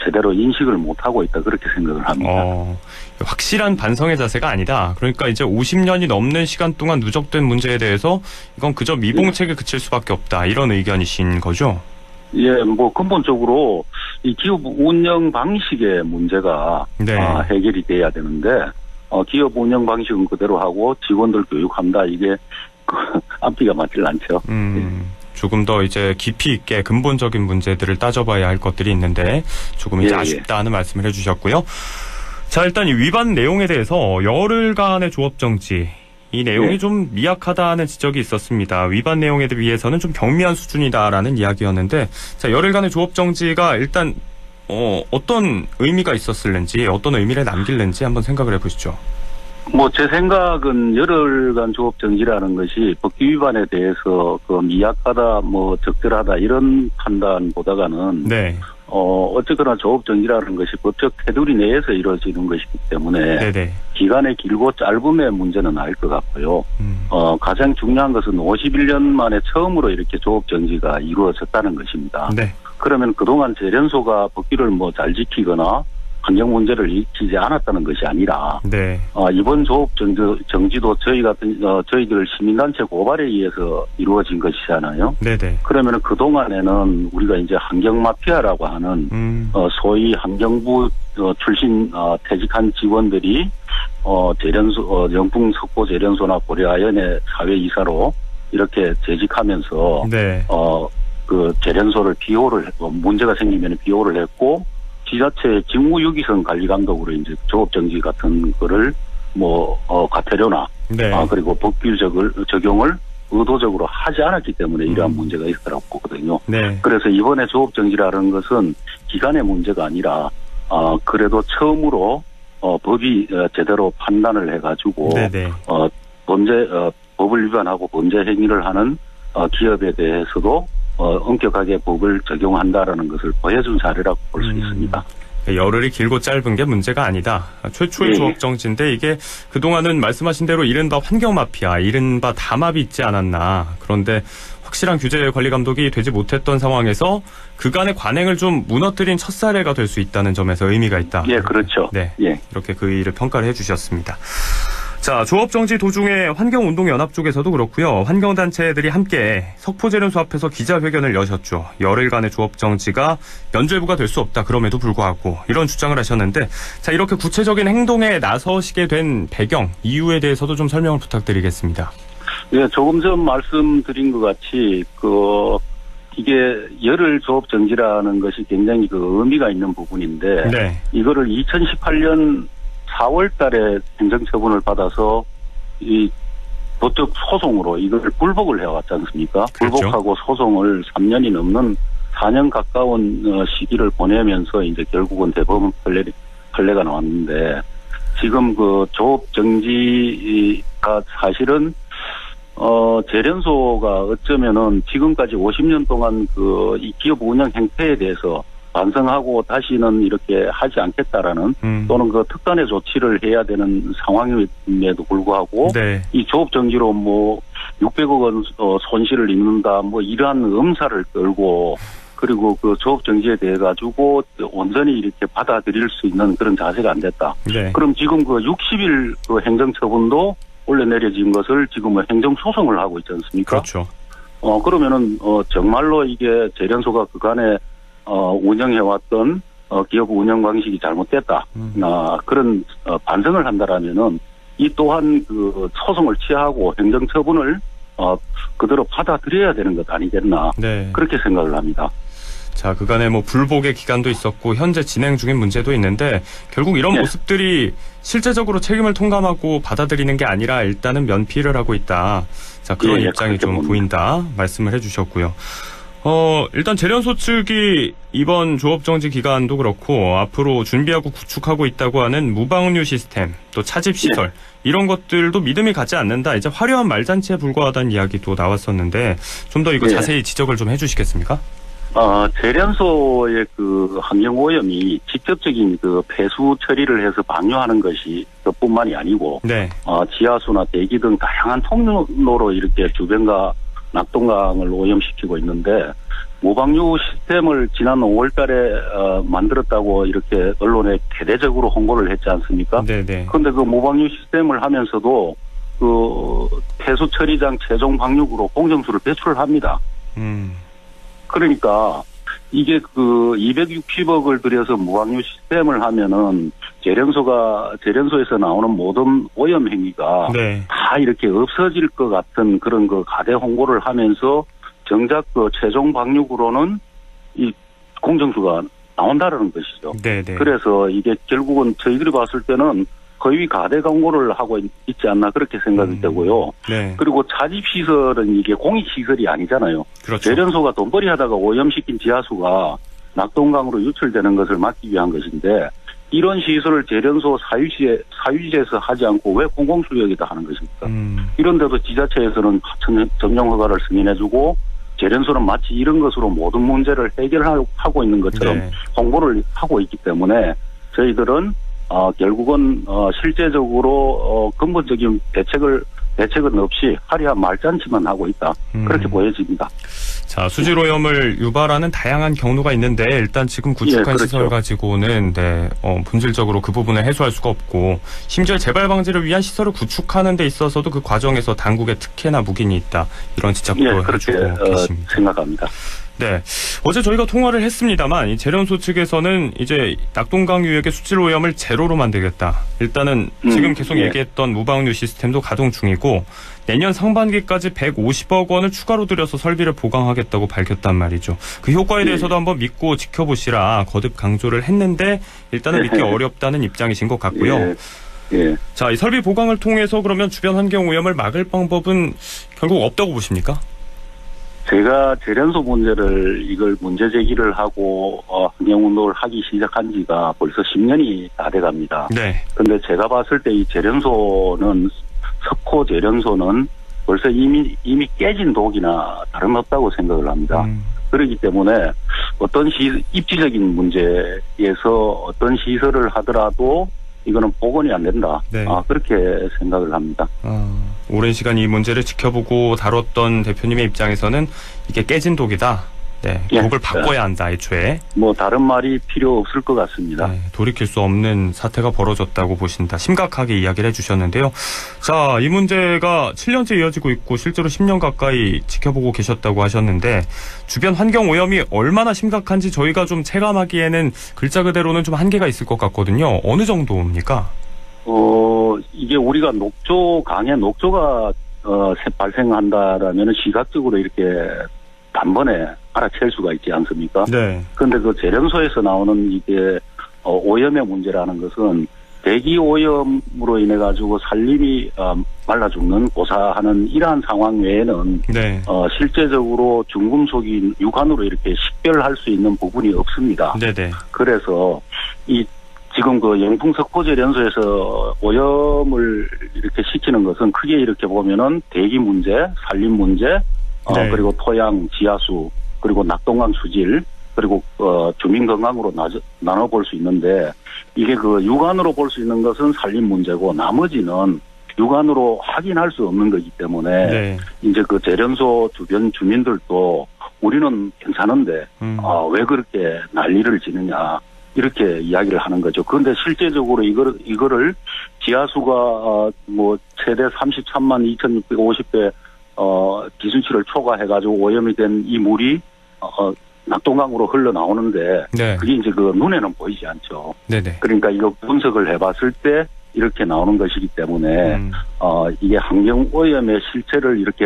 Speaker 14: 제대로 인식을 못하고 있다, 그렇게 생각을 합니다.
Speaker 1: 확실한 반성의 자세가 아니다. 그러니까 이제 50년이 넘는 시간 동안 누적된 문제에 대해서 이건 그저 미봉책에 그칠 수밖에 없다, 이런 의견이신 거죠?
Speaker 14: 예, 근본적으로 이 기업 운영 방식의 문제가 해결이 돼야 되는데, 기업 운영 방식은 그대로 하고 직원들 교육한다, 이게 앞뒤가 맞질 않죠.
Speaker 1: 조금 더 이제 깊이 있게 근본적인 문제들을 따져봐야 할 것들이 있는데 조금 이제 아쉽다는 말씀을 해주셨고요. 자, 일단 이 위반 내용에 대해서 열흘간의 조업 정지, 이 내용이 좀 미약하다는 지적이 있었습니다. 위반 내용에 비해서는 좀 경미한 수준이다라는 이야기였는데, 자, 열흘간의 조업 정지가 일단 어떤 의미가 있었을는지, 어떤 의미를 남길는지 한번 생각을 해보시죠.
Speaker 14: 제 생각은 열흘간 조업 정지라는 것이 법규 위반에 대해서 미약하다, 적절하다, 이런 판단보다는 어쨌거나 조업 정지라는 것이 법적 테두리 내에서 이루어지는 것이기 때문에 기간의 길고 짧음의 문제는 아닐 것 같고요. 가장 중요한 것은 51년 만에 처음으로 이렇게 조업 정지가 이루어졌다는 것입니다. 그러면 그동안 제련소가 법규를 잘 지키거나 환경 문제를 일으키지 않았다는 것이 아니라, 이번 조업 정지도 저희들 시민단체 고발에 의해서 이루어진 것이잖아요. 그러면 그동안에는 우리가 이제 환경 마피아라고 하는, 소위 환경부 출신 퇴직한 직원들이 영풍 석포 제련소나 고려아연의 사회이사로 이렇게 재직하면서 그 제련소를 문제가 생기면 비호를 했고, 지자체 직무유기성 관리감독으로 이제 조업 정지 같은 거를 과태료나 그리고 법규 적용을 의도적으로 하지 않았기 때문에 이러한 문제가 있었다고 보거든요. 그래서 이번에 조업 정지라는 것은 기간의 문제가 아니라 그래도 처음으로 법이 제대로 판단을 해가지고 법을 위반하고 범죄 행위를 하는 기업에 대해서도 엄격하게 법을 적용한다라는 것을 보여준 사례라고 볼 수 있습니다.
Speaker 1: 열흘이 길고 짧은 게 문제가 아니다. 최초의 조업 정지인데 이게 그동안은 말씀하신 대로 이른바 환경 마피아, 이른바 담합이 있지 않았나. 그런데 확실한 규제 관리 감독이 되지 못했던 상황에서 그간의 관행을 좀 무너뜨린 첫 사례가 될 수 있다는 점에서 의미가 있다.
Speaker 14: 그렇죠.
Speaker 1: 이렇게 그 일을 평가를 해주셨습니다. 자, 조업정지 도중에 환경운동연합 쪽에서도 그렇고요. 환경단체들이 함께 석포제련소 앞에서 기자회견을 여셨죠. 열흘간의 조업정지가 면죄부가 될 수 없다. 그럼에도 불구하고 이런 주장을 하셨는데, 자, 이렇게 구체적인 행동에 나서시게 된 배경, 이유에 대해서도 좀 설명을 부탁드리겠습니다.
Speaker 14: 조금 전 말씀드린 것 같이 이게 열흘 조업정지라는 것이 굉장히 의미가 있는 부분인데, 이거를 2018년 4월 달에 행정처분을 받아서 이 법적 소송으로 이걸 불복을 해왔지 않습니까? 불복하고 소송을 3년이 넘는 4년 가까운 시기를 보내면서 이제 결국은 대법원 판례가 나왔는데, 지금 조업 정지가 사실은 제련소가 어쩌면은 지금까지 50년 동안 이 기업 운영 행태에 대해서 반성하고 다시는 이렇게 하지 않겠다라는 또는 그 특단의 조치를 해야 되는 상황임에도 불구하고
Speaker 1: 네.
Speaker 14: 이 조업 정지로 뭐 600억 원 손실을 입는다 뭐 이러한 엄살을 떨고 그리고 그 조업 정지에 대해 가지고 온전히 이렇게 받아들일 수 있는 그런 자세가 안 됐다.
Speaker 1: 네.
Speaker 14: 그럼 지금 그 60일 그 행정처분도 원래 내려진 것을 지금은 행정소송을 하고 있지 않습니까?
Speaker 1: 그렇죠.
Speaker 14: 그러면은 정말로 이게 재련소가 그간에 운영해왔던 기업 운영 방식이 잘못됐다. 그런 반성을 한다라면은 이 또한 그 소송을 취하고 행정처분을 그대로 받아들여야 되는 것 아니겠나.
Speaker 1: 네.
Speaker 14: 그렇게 생각을 합니다.
Speaker 1: 자, 그간에 뭐 불복의 기간도 있었고 현재 진행 중인 문제도 있는데 결국 이런
Speaker 14: 네.
Speaker 1: 모습들이 실제적으로 책임을 통감하고 받아들이는 게 아니라 일단은 면피를 하고 있다. 자, 그런 입장이 좀 보인다 말씀을 해주셨고요. 일단 재련소 측이 이번 조업정지 기간도 그렇고 앞으로 준비하고 구축하고 있다고 하는 무방류 시스템 또 차집 시설 이런 것들도 믿음이 가지 않는다. 이제 화려한 말잔치에 불과하다는 이야기도 나왔었는데 좀 더 이거 자세히 지적을 좀 해주시겠습니까?
Speaker 14: 재련소의 그 환경오염이 직접적인 그 폐수 처리를 해서 방류하는 것이 그뿐만이 아니고,
Speaker 1: 네.
Speaker 14: 지하수나 대기 등 다양한 통로로 이렇게 주변과 낙동강을 오염시키고 있는데, 무방류 시스템을 지난 5월 달에 만들었다고 이렇게 언론에 대대적으로 홍보를 했지 않습니까?
Speaker 1: 네네.
Speaker 14: 그런데 그 무방류 시스템을 하면서도 그 폐수 처리장 최종 방류구로 공정수를 배출을 합니다. 그러니까 이게 그 260억을 들여서 무방류 시스템을 하면은 재련소에서 나오는 모든 오염 행위가
Speaker 1: 네.
Speaker 14: 다 이렇게 없어질 것 같은 그런 그 가대 홍보를 하면서 정작 그 최종 방류구로는 이 공정수가 나온다라는 것이죠.
Speaker 1: 네네.
Speaker 14: 그래서 이게 결국은 저희들이 봤을 때는 거의 가대 광고를 하고 있지 않나 그렇게 생각이 되고요.
Speaker 1: 네.
Speaker 14: 그리고 차집시설은 이게 공익시설이 아니잖아요.
Speaker 1: 그렇죠.
Speaker 14: 재련소가 돈벌이 하다가 오염시킨 지하수가 낙동강으로 유출되는 것을 막기 위한 것인데 이런 시설을 재련소 사유지에서 하지 않고 왜 공공수역에다 하는 것입니까? 이런데도 지자체에서는 점용 허가를 승인해주고 재련소는 마치 이런 것으로 모든 문제를 해결하고 있는 것처럼 홍보를 하고 있기 때문에 저희들은 결국은 실제적으로 근본적인 대책은 없이 화려한 말잔치만 하고 있다. 그렇게 보여집니다.
Speaker 1: 자, 수질오염을 유발하는 다양한 경로가 있는데 일단 지금 구축한
Speaker 14: 그렇죠.
Speaker 1: 시설 가지고는 본질적으로 그 부분을 해소할 수가 없고 심지어 재발 방지를 위한 시설을 구축하는 데 있어서도 그 과정에서 당국의 특혜나 묵인이 있다. 이런 지적도 해주고 계십니다.
Speaker 14: 생각합니다.
Speaker 1: 네. 어제 저희가 통화를 했습니다만, 이 재련소 측에서는 이제 낙동강 유역의 수질 오염을 제로로 만들겠다. 일단은 지금 계속 얘기했던 무방류 시스템도 가동 중이고, 내년 상반기까지 150억 원을 추가로 들여서 설비를 보강하겠다고 밝혔단 말이죠. 그 효과에 대해서도 한번 믿고 지켜보시라 거듭 강조를 했는데, 일단은 믿기 어렵다는 입장이신 것 같고요. 자, 이 설비 보강을 통해서 그러면 주변 환경 오염을 막을 방법은 결국 없다고 보십니까?
Speaker 14: 제가 재련소 이걸 문제 제기를 하고 환경운동을 하기 시작한 지가 벌써 10년이 다 돼갑니다.
Speaker 1: 네.
Speaker 14: 근데 제가 봤을 때 이 석호 재련소는 벌써 이미 깨진 독이나 다름없다고 생각을 합니다. 그렇기 때문에 어떤 입지적인 문제에서 어떤 시설을 하더라도 이거는 복원이 안 된다. 그렇게 생각을 합니다.
Speaker 1: 오랜 시간 이 문제를 지켜보고 다뤘던 대표님의 입장에서는 이게 깨진 독이다. 네, 독을 바꿔야 한다, 애초에.
Speaker 14: 뭐 다른 말이 필요 없을 것 같습니다.
Speaker 1: 네, 돌이킬 수 없는 사태가 벌어졌다고 보신다. 심각하게 이야기를 해주셨는데요. 자, 이 문제가 7년째 이어지고 있고 실제로 10년 가까이 지켜보고 계셨다고 하셨는데 주변 환경 오염이 얼마나 심각한지 저희가 좀 체감하기에는 글자 그대로는 좀 한계가 있을 것 같거든요. 어느 정도입니까?
Speaker 14: 이게 우리가 강에 녹조가 발생한다라면 시각적으로 이렇게 단번에 알아챌 수가 있지 않습니까?
Speaker 1: 네.
Speaker 14: 그런데 그 재련소에서 나오는 이게 오염의 문제라는 것은 대기 오염으로 인해 가지고 산림이 말라 죽는 고사하는 이러한 상황 외에는 실제적으로 중금속이 육안으로 이렇게 식별할 수 있는 부분이 없습니다.
Speaker 1: 네네.
Speaker 14: 그래서 지금 그 영풍 석호 재련소에서 오염을 이렇게 시키는 것은 크게 이렇게 보면은 대기 문제, 산림 문제, 그리고 토양, 지하수, 그리고 낙동강 수질, 그리고 주민 건강으로 나눠볼 수 있는데 이게 그 육안으로 볼 수 있는 것은 산림 문제고 나머지는 육안으로 확인할 수 없는 거기 때문에 네. 이제 그 재련소 주변 주민들도 우리는 괜찮은데 왜 그렇게 난리를 지느냐 이렇게 이야기를 하는 거죠. 그런데 실제적으로 이거를 지하수가 뭐 최대 33만 2,650배 기준치를 초과해가지고 오염이 된 이 물이 낙동강으로 흘러나오는데 네. 그게 이제 그 눈에는 보이지 않죠. 네네. 그러니까 이거 분석을 해봤을 때 이렇게 나오는 것이기 때문에 이게 환경오염의 실체를 이렇게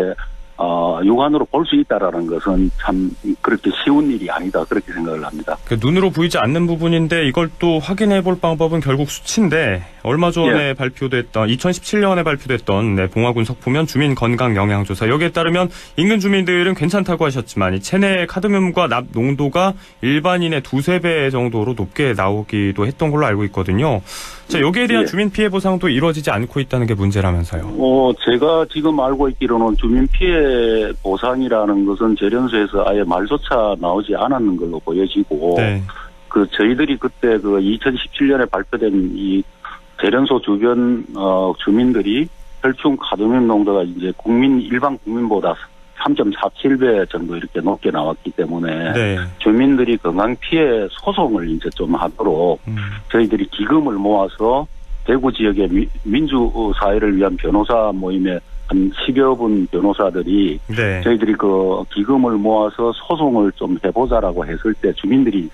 Speaker 14: 육안으로 볼 수 있다라는 것은 참 그렇게 쉬운 일이 아니다 그렇게 생각을 합니다.
Speaker 1: 그 눈으로 보이지 않는 부분인데 이걸 또 확인해 볼 방법은 결국 수치인데 얼마 전에
Speaker 14: 예.
Speaker 1: 발표됐던 2017년에 발표됐던 네, 봉화군 석포면 주민 건강 영향조사 여기에 따르면 인근 주민들은 괜찮다고 하셨지만 이 체내 카드뮴과 납 농도가 일반인의 2-3배 정도로 높게 나오기도 했던 걸로 알고 있거든요. 자, 여기에 대한
Speaker 14: 예.
Speaker 1: 주민 피해 보상도 이루어지지 않고 있다는 게 문제라면서요.
Speaker 14: 제가 지금 알고 있기로는 주민 피해 보상이라는 것은 재련소에서 아예 말조차 나오지 않았는 걸로 보여지고 네. 그 저희들이 그때 그 2017년에 발표된 이 재련소 주변 주민들이 혈중 카드뮴 농도가 이제 일반 국민보다 3.47배 정도 이렇게 높게 나왔기 때문에 네. 주민들이 건강 피해 소송을 이제 좀 하도록 저희들이 기금을 모아서 대구 지역의 민주사회를 위한 변호사 모임에 한 10여 분 변호사들이 네. 저희들이 그 기금을 모아서 소송을 좀 해보자라고 했을 때 주민들이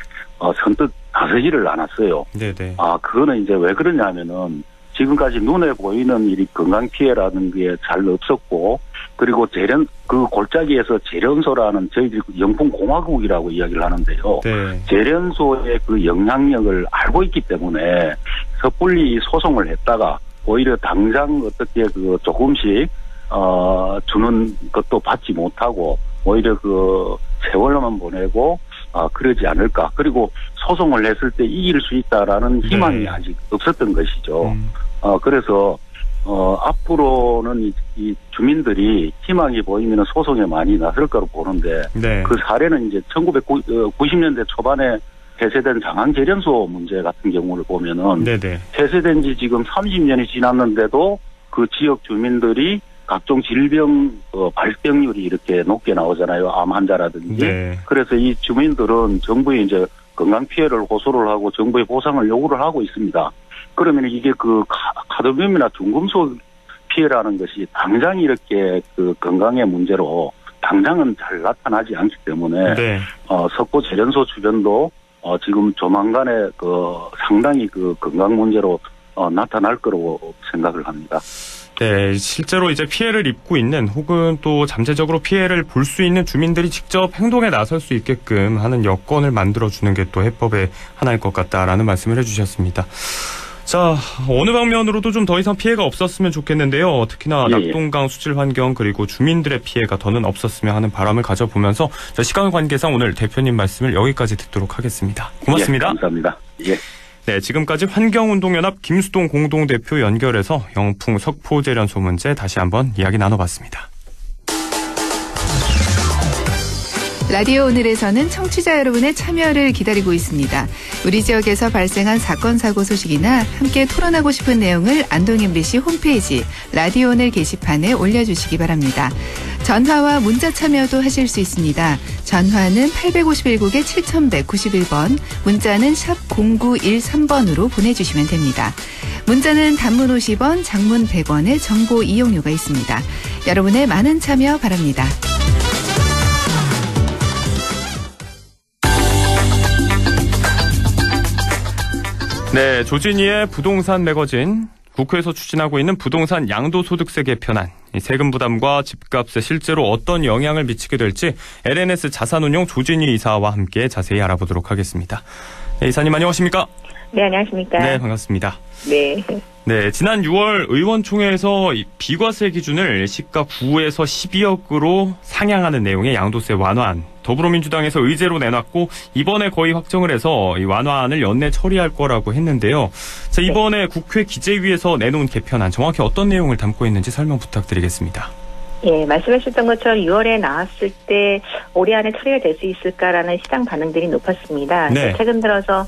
Speaker 14: 선뜻 나서지를 않았어요. 네네. 그거는 이제 왜 그러냐면은 지금까지 눈에 보이는 일이 건강 피해라는 게 잘 없었고 그리고 그 골짜기에서 재련소라는 저희들이 영풍공화국이라고 이야기를 하는데요. 네. 재련소의 그 영향력을 알고 있기 때문에 섣불리 소송을 했다가 오히려 당장 어떻게 그 조금씩 주는 것도 받지 못하고 오히려 그 세월만 보내고 그러지 않을까. 그리고 소송을 했을 때 이길 수 있다라는 희망이 네. 아직 없었던 것이죠. 그래서 앞으로는 이 주민들이 희망이 보이면 소송에 많이 나설 거로 보는데 네. 그 사례는 이제 1990년대 초반에 폐쇄된 장항재련소 문제 같은 경우를 보면은 네네. 폐쇄된 지 지금 30년이 지났는데도 그 지역 주민들이 각종 질병 발병률이 이렇게 높게 나오잖아요. 암 환자라든지. 네. 그래서 이 주민들은 정부에 이제 건강 피해를 호소를 하고 정부에 보상을 요구를 하고 있습니다. 그러면 이게 그 카드뮴이나 중금속 피해라는 것이 당장 이렇게 그 건강의 문제로 당장은 잘 나타나지 않기 때문에 네. 석포 재련소 주변도 지금 조만간에 그 상당히 그 건강 문제로 나타날 거라고 생각을 합니다.
Speaker 1: 네, 실제로 이제 피해를 입고 있는 혹은 또 잠재적으로 피해를 볼 수 있는 주민들이 직접 행동에 나설 수 있게끔 하는 여건을 만들어주는 게 또 해법의 하나일 것 같다라는 말씀을 해주셨습니다. 자, 어느 방면으로도 좀 더 이상 피해가 없었으면 좋겠는데요. 특히나 낙동강 수질 환경 그리고 주민들의 피해가 더는 없었으면 하는 바람을 가져보면서 시간 관계상 오늘 대표님 말씀을 여기까지 듣도록 하겠습니다. 고맙습니다.
Speaker 14: 예, 감사합니다. 예.
Speaker 1: 네, 지금까지 환경운동연합 김수동 공동대표 연결해서 영풍 석포재련소 문제 다시 한번 이야기 나눠봤습니다.
Speaker 13: 라디오 오늘에서는 청취자 여러분의 참여를 기다리고 있습니다. 우리 지역에서 발생한 사건 사고 소식이나 함께 토론하고 싶은 내용을 안동 MBC 홈페이지 라디오 오늘 게시판에 올려주시기 바랍니다. 전화와 문자 참여도 하실 수 있습니다. 전화는 851국에 7191번, 문자는 샵 0913번으로 보내주시면 됩니다. 문자는 단문 50원, 장문 100원의 정보 이용료가 있습니다. 여러분의 많은 참여 바랍니다.
Speaker 1: 네, 조진희의 부동산 매거진, 국회에서 추진하고 있는 부동산 양도소득세 개편안, 세금 부담과 집값에 실제로 어떤 영향을 미치게 될지 LNS 자산운용 조진희 이사와 함께 자세히 알아보도록 하겠습니다. 네, 이사님 안녕하십니까?
Speaker 15: 네, 안녕하십니까?
Speaker 1: 네, 반갑습니다.
Speaker 15: 네.
Speaker 1: 네, 지난 6월 의원총회에서 비과세 기준을 시가 9에서 12억으로 상향하는 내용의 양도세 완화안, 더불어민주당에서 의제로 내놨고 이번에 거의 확정을 해서 이 완화안을 연내 처리할 거라고 했는데요. 자, 이번에 국회 기재위에서 내놓은 개편안 정확히 어떤 내용을 담고 있는지 설명 부탁드리겠습니다.
Speaker 15: 예, 말씀하셨던 것처럼 6월에 나왔을 때 올해 안에 처리가 될 수 있을까라는 시장 반응들이 높았습니다.
Speaker 1: 네.
Speaker 15: 최근 들어서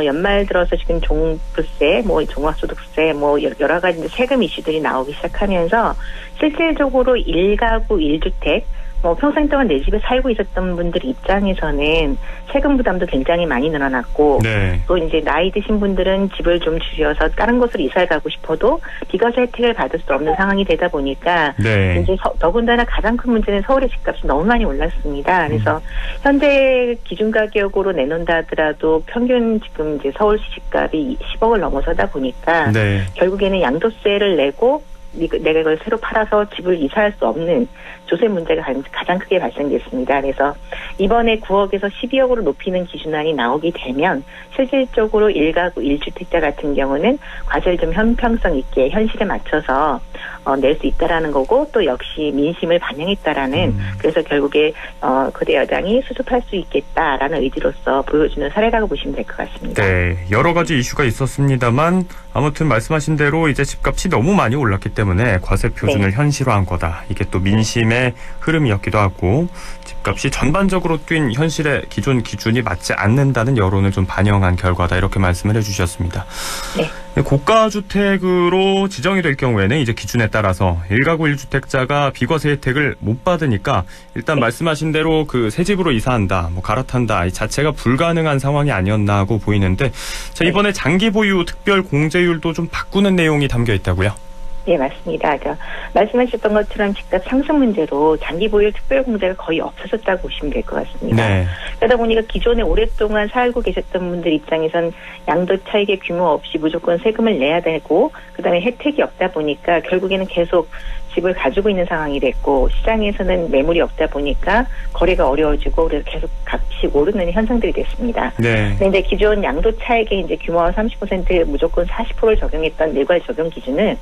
Speaker 15: 연말 들어서 지금 종부세, 종합소득세, 여러 가지 세금 이슈들이 나오기 시작하면서 실질적으로 1가구 1주택, 평생 동안 내 집에 살고 있었던 분들 입장에서는 세금 부담도 굉장히 많이 늘어났고,
Speaker 1: 네.
Speaker 15: 또 이제 나이 드신 분들은 집을 좀 줄여서 다른 곳으로 이사를 가고 싶어도 비과세 혜택을 받을 수 없는 상황이 되다 보니까,
Speaker 1: 네.
Speaker 15: 이제 더군다나 가장 큰 문제는 서울의 집값이 너무 많이 올랐습니다. 그래서 현재 기준 가격으로 내놓는다 하더라도 평균 지금 이제 서울시 집값이 10억을 넘어서다 보니까,
Speaker 1: 네.
Speaker 15: 결국에는 양도세를 내고 내가 이걸 새로 팔아서 집을 이사할 수 없는 조세 문제가 가장 크게 발생됐습니다. 그래서 이번에 9억에서 12억으로 높이는 기준안이 나오게 되면 실질적으로 1가구 1주택자 같은 경우는 과세를 좀 형평성 있게 현실에 맞춰서 낼 수 있다라는 거고, 또 역시 민심을 반영했다라는, 그래서 결국에 거대 여당이 수습할 수 있겠다라는 의지로서 보여주는 사례라고 보시면 될 것 같습니다.
Speaker 1: 네, 여러 가지 이슈가 있었습니다만 아무튼 말씀하신 대로 이제 집값이 너무 많이 올랐기 때문에 과세 표준을
Speaker 15: 네.
Speaker 1: 현실화한 거다. 이게 또 민심의 흐름이었기도 하고, 집값이 전반적으로 뛴 현실의 기존 기준이 맞지 않는다는 여론을 좀 반영한 결과다, 이렇게 말씀을 해주셨습니다.
Speaker 15: 네.
Speaker 1: 고가주택으로 지정이 될 경우에는 이제 기준에 따라서 1가구 1주택자가 비과세 혜택을 못 받으니까 일단
Speaker 15: 네.
Speaker 1: 말씀하신 대로 그 새 집으로 이사한다, 갈아탄다 이 자체가 불가능한 상황이 아니었나 하고 보이는데, 자, 이번에 장기 보유 특별 공제율도 좀 바꾸는 내용이 담겨 있다고요?
Speaker 15: 네, 맞습니다. 말씀하셨던 것처럼 집값 상승 문제로 장기 보유 특별 공제가 거의 없어졌다고 보시면 될 것 같습니다.
Speaker 1: 네.
Speaker 15: 그러다 보니까 기존에 오랫동안 살고 계셨던 분들 입장에선 양도 차익의 규모 없이 무조건 세금을 내야 되고, 그다음에 혜택이 없다 보니까 결국에는 계속 집을 가지고 있는 상황이 됐고, 시장에서는 매물이 없다 보니까 거래가 어려워지고, 그래서 계속 값이 오르는 현상들이 됐습니다.
Speaker 1: 네.
Speaker 15: 근데 이제 기존 양도 차익의 이제 규모와 30% 무조건 40%를 적용했던 일괄 적용 기준은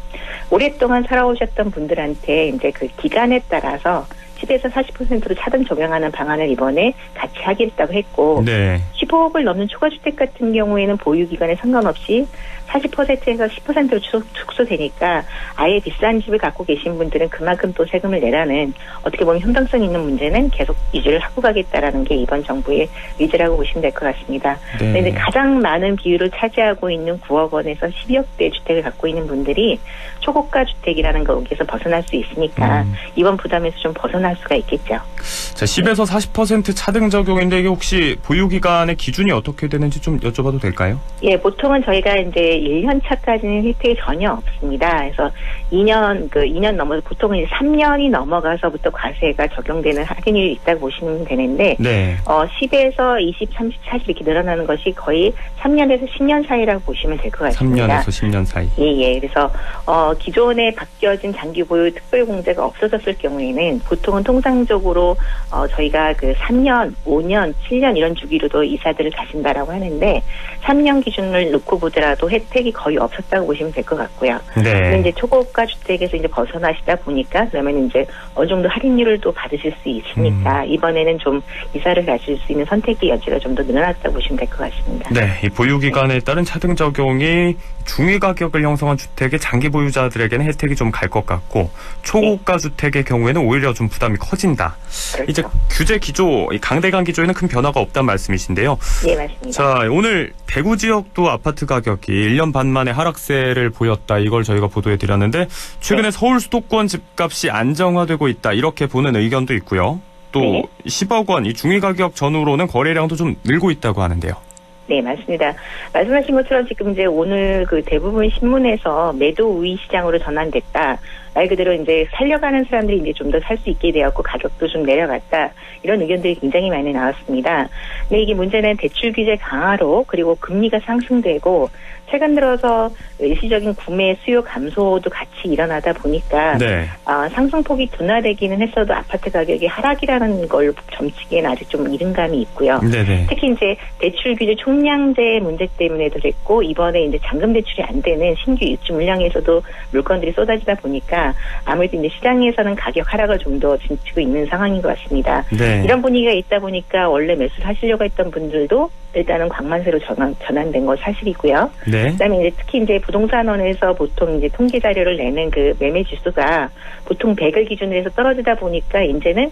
Speaker 15: 오랫동안 살아오셨던 분들한테 이제 그 기간에 따라서 10에서 40%로 차등 적용하는 방안을 이번에 같이 하겠다고 했고,
Speaker 1: 네.
Speaker 15: 15억을 넘는 초과주택 같은 경우에는 보유기간에 상관없이 40%에서 10%로 축소되니까 아예 비싼 집을 갖고 계신 분들은 그만큼 또 세금을 내라는, 어떻게 보면 형평성 있는 문제는 계속 유지를 하고 가겠다라는 게 이번 정부의 의지라고 보시면 될 것 같습니다.
Speaker 1: 네.
Speaker 15: 그런데 가장 많은 비율을 차지하고 있는 9억 원에서 12억대 주택을 갖고 있는 분들이 초고가 주택이라는 거기에서 벗어날 수 있으니까 이번 부담에서 좀 벗어날 수가 있겠죠.
Speaker 1: 자, 10에서 40% 차등 적용인데 이게 혹시 보유기간의 기준이 어떻게 되는지 좀 여쭤봐도 될까요?
Speaker 15: 예, 보통은 저희가 이제 1년 차까지는 혜택이 전혀 없습니다. 그래서 2년 넘어서 보통은 이제 3년이 넘어가서부터 과세가 적용되는 할인율이 있다고 보시면 되는데,
Speaker 1: 네.
Speaker 15: 10에서 20, 30, 40 이렇게 늘어나는 것이 거의 3년에서 10년 사이라고 보시면 될 것 같습니다.
Speaker 1: 3년에서 10년 사이.
Speaker 15: 예. 그래서 기존에 바뀌어진 장기 보유 특별 공제가 없어졌을 경우에는 보통은 통상적으로 저희가 그 3년, 5년, 7년 이런 주기로도 이사들을 가신다라고 하는데, 3년 기준을 놓고 보더라도 혜택이 거의 없었다고 보시면 될 것 같고요.
Speaker 1: 네.
Speaker 15: 근데 이제 초고가 주택에서 이제 벗어나시다 보니까 그러면 이제 어느 정도 할인율을 또 받으실 수 있으니까 이번에는 좀 이사를 가실 수 있는 선택의 여지가 좀 더 늘어났다고 보시면 될 것 같습니다.
Speaker 1: 네, 이 보유기간에 따른 차등 적용이 중위 가격을 형성한 주택의 장기 보유자들에게는 혜택이 좀 갈 것 같고, 초고가 주택의 경우에는 오히려 좀 부담이 커진다.
Speaker 15: 그렇죠.
Speaker 1: 이제 규제 기조, 이 강대강 기조에는 큰 변화가 없다는 말씀이신데요.
Speaker 15: 네, 맞습니다.
Speaker 1: 자, 오늘 대구 지역도 아파트 가격이 1년 반 만에 하락세를 보였다. 이걸 저희가 보도해 드렸는데, 최근에 서울 수도권 집값이 안정화되고 있다, 이렇게 보는 의견도 있고요. 또 10억 원, 이 중위 가격 전후로는 거래량도 좀 늘고 있다고 하는데요.
Speaker 15: 네, 맞습니다. 말씀하신 것처럼 지금 이제 오늘 그 대부분 신문에서 매도 우위 시장으로 전환됐다. 말 그대로 이제 살려가는 사람들이 이제 좀 더 살 수 있게 되었고 가격도 좀 내려갔다. 이런 의견들이 굉장히 많이 나왔습니다. 근데 이게 문제는 대출 규제 강화로, 그리고 금리가 상승되고 최근 들어서 일시적인 구매 수요 감소도 같이 일어나다 보니까
Speaker 1: 네.
Speaker 15: 상승폭이 둔화되기는 했어도 아파트 가격이 하락이라는 걸 점치기에는 아직 좀 이른 감이 있고요.
Speaker 1: 네네.
Speaker 15: 특히 이제 대출 규제 총량제 문제 때문에도 그랬고, 이번에 이제 잔금 대출이 안 되는 신규 입주 물량에서도 물건들이 쏟아지다 보니까 보니까 아무래도 이제 시장에서는 가격 하락을 좀 더 진치고 있는 상황인 것 같습니다.
Speaker 1: 네.
Speaker 15: 이런 분위기가 있다 보니까 원래 매수를 하시려고 했던 분들도 일단은 광만세로 전환된 건 사실이고요.
Speaker 1: 네.
Speaker 15: 그다음에 이제 특히 이제 부동산원에서 보통 이제 통계 자료를 내는 그 매매 지수가 보통 100을 기준으로 해서 떨어지다 보니까 이제는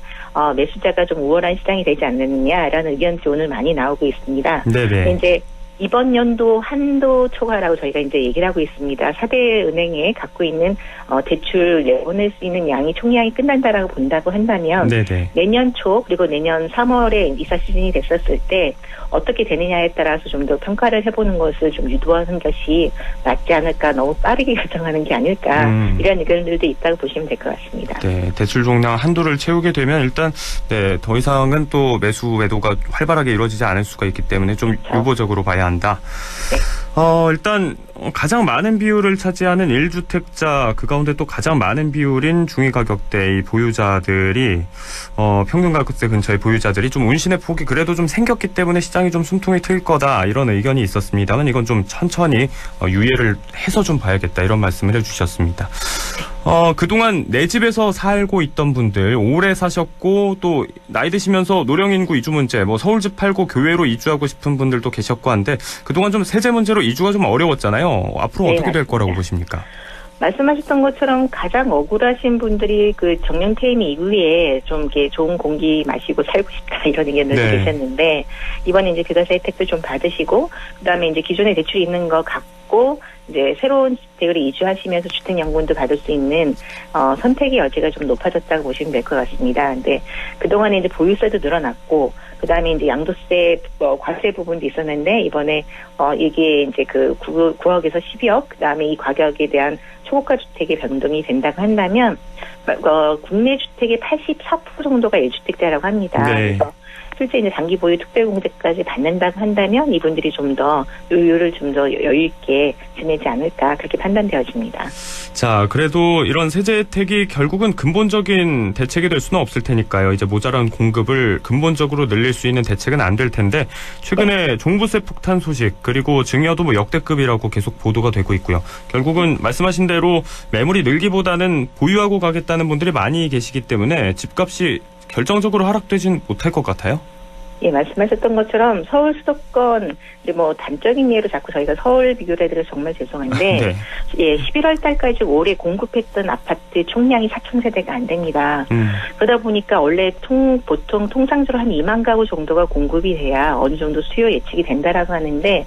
Speaker 15: 매수자가 좀 우월한 시장이 되지 않느냐라는 의견이 오늘 많이 나오고 있습니다.
Speaker 1: 네네.
Speaker 15: 이제 이번 연도 한도 초과라고 저희가 이제 얘기를 하고 있습니다. 4대 은행에 갖고 있는 대출 내보낼 수 있는 양이 총량이 끝난다라고 본다고 한다면
Speaker 1: 네네.
Speaker 15: 내년 초 그리고 내년 3월에 이사 시즌이 됐었을 때 어떻게 되느냐에 따라서 좀 더 평가를 해보는 것을 좀 유도하는 것이 맞지 않을까, 너무 빠르게 결정하는 게 아닐까 이런 의견들도 있다고 보시면 될 것 같습니다.
Speaker 1: 네, 대출 종량 한도를 채우게 되면 일단 더 이상은 또 매수 매도가 활발하게 이루어지지 않을 수가 있기 때문에 좀
Speaker 15: 그렇죠.
Speaker 1: 유보적으로 봐야 한다.
Speaker 15: 네.
Speaker 1: 일단 가장 많은 비율을 차지하는 1주택자 그 가운데 또 가장 많은 비율인 중위가격대의 보유자들이 평균 가격대 근처의 보유자들이 좀 운신의 폭이 그래도 좀 생겼기 때문에 시장이 좀 숨통이 트일 거다 이런 의견이 있었습니다만 이건 좀 천천히 유예를 해서 좀 봐야겠다 이런 말씀을 해주셨습니다. 그동안 내 집에서 살고 있던 분들 오래 사셨고 또 나이 드시면서 노령 인구 이주 문제 서울집 팔고 교외로 이주하고 싶은 분들도 계셨고 한데 그동안 좀 세제 문제로 이주가 좀 어려웠잖아요. 앞으로
Speaker 15: 네,
Speaker 1: 어떻게 될
Speaker 15: 맞습니다.
Speaker 1: 거라고 보십니까?
Speaker 15: 말씀하셨던 것처럼 가장 억울하신 분들이 그 정년 퇴임 이후에 좀 이렇게 좋은 공기 마시고 살고 싶다 이런 의견들도
Speaker 1: 네.
Speaker 15: 계셨는데 이번에 이제 그가세 혜택도 좀 받으시고 그다음에 이제 기존에 대출이 있는 거 갚고 이제 새로운 주택으로 이주하시면서 주택연금도 받을 수 있는 선택의 여지가 좀 높아졌다고 보시면 될 것 같습니다. 근데 그동안에 이제 보유세도 늘어났고 그다음에 이제 양도세 과세 부분도 있었는데 이번에 이게 이제 그 9억에서 12억 그다음에 이 가격에 대한 초고가 주택의 변동이 된다고 한다면 국내 주택의 84% 정도가 1주택자라고 합니다.
Speaker 1: 네.
Speaker 15: 그래서 실제 이제 장기 보유 특별공제까지 받는다고 한다면 이분들이 좀 더 요율을 좀 더 여유 있게 지내지 않을까 그렇게 판단되어집니다.
Speaker 1: 자, 그래도 이런 세제 혜택이 결국은 근본적인 대책이 될 수는 없을 테니까요. 이제 모자란 공급을 근본적으로 늘릴 수 있는 대책은 안 될 텐데 최근에 종부세 폭탄 소식 그리고 증여도 역대급이라고 계속 보도가 되고 있고요. 결국은 말씀하신 대로 매물이 늘기보다는 보유하고 가겠다는 분들이 많이 계시기 때문에 집값이 결정적으로 하락되진 못할 것 같아요.
Speaker 15: 예, 말씀하셨던 것처럼 서울 수도권 이제 단적인 예로 자꾸 저희가 서울 비교를 해드려서 정말 죄송한데
Speaker 1: 네.
Speaker 15: 예, 11월 달까지 올해 공급했던 아파트 총량이 4,000세대가 안 됩니다. 그러다 보니까 원래 보통 통상적으로 한 2만 가구 정도가 공급이 돼야 어느 정도 수요 예측이 된다라고 하는데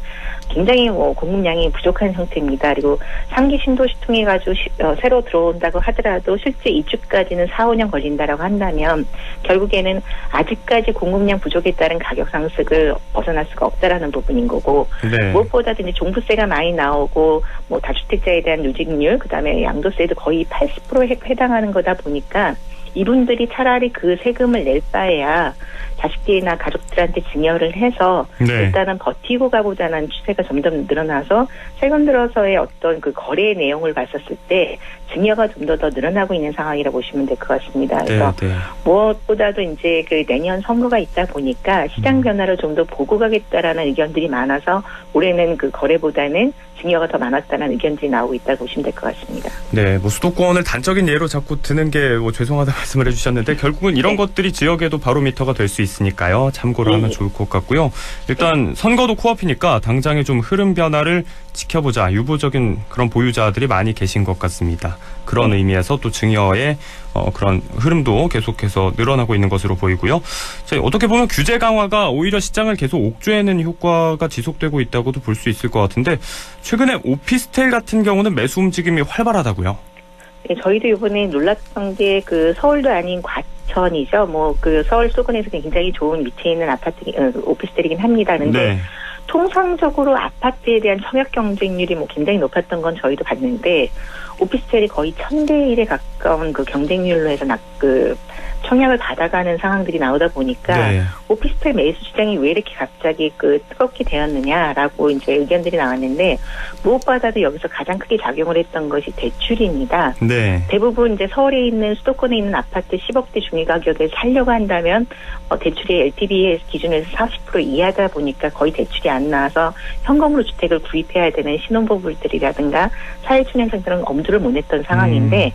Speaker 15: 굉장히 공급량이 부족한 형태입니다. 그리고 상기 신도시 통해 가지고 새로 들어온다고 하더라도 실제 입주까지는 4, 5년 걸린다라고 한다면 결국에는 아직까지 공급량 부족에 따른 가격 상승을 벗어날 수가 없다라는 부분인 거고
Speaker 1: 네.
Speaker 15: 무엇보다도 이제 종부세가 많이 나오고 다주택자에 대한 누직률 그다음에 양도세도 거의 80%에 해당하는 거다 보니까 이분들이 차라리 그 세금을 낼 바에야 자식들이나 가족들한테 증여를 해서
Speaker 1: 네.
Speaker 15: 일단은 버티고 가보자는 추세가 점점 늘어나서 최근 들어서의 어떤 그 거래 내용을 봤었을 때 증여가 좀 더 늘어나고 있는 상황이라고 보시면 될 것 같습니다. 그래서
Speaker 1: 네.
Speaker 15: 무엇보다도 이제 그 내년 선거가 있다 보니까 시장 변화를 좀 더 보고 가겠다라는 의견들이 많아서 올해는 그 거래보다는 증여가 더 많았다는 의견들이 나오고 있다고 보시면 될 것 같습니다.
Speaker 1: 네, 수도권을 단적인 예로 자꾸 드는 게 죄송하다 말씀을 해주셨는데 결국은 이런 것들이 지역에도 바로미터가 될 수 있으니까요. 참고를 하면 좋을 것 같고요. 일단 선거도 코앞이니까 당장의 좀 흐름 변화를 지켜보자. 유보적인 그런 보유자들이 많이 계신 것 같습니다. 그런 의미에서 또 증여의 그런 흐름도 계속해서 늘어나고 있는 것으로 보이고요. 자, 어떻게 보면 규제 강화가 오히려 시장을 계속 옥죄는 효과가 지속되고 있다고도 볼 수 있을 것 같은데 최근에 오피스텔 같은 경우는 매수 움직임이 활발하다고요?
Speaker 15: 네, 저희도 이번에 놀랐던 게 그 서울도 아닌 과천이죠. 그 서울 수도권에서 굉장히 좋은 위치에 있는 아파트, 오피스텔이긴 합니다. 그런데
Speaker 1: 네.
Speaker 15: 통상적으로 아파트에 대한 청약 경쟁률이 굉장히 높았던 건 저희도 봤는데 오피스텔이 거의 1000대 1에 가까운 그 경쟁률로 해서 청약을 받아가는 상황들이 나오다 보니까
Speaker 1: 네.
Speaker 15: 오피스텔 매수 시장이 왜 이렇게 갑자기 뜨겁게 되었느냐라고 이제 의견들이 나왔는데 무엇보다도 여기서 가장 크게 작용을 했던 것이 대출입니다.
Speaker 1: 네.
Speaker 15: 대부분 이제 서울에 있는 수도권에 있는 아파트 10억대 중위 가격에 살려고 한다면 대출이 LTV 기준에서 40% 이하다 보니까 거의 대출이 안 나와서 현금으로 주택을 구입해야 되는 신혼부부들이라든가 사회초년생들은 엄두를 못 냈던 상황인데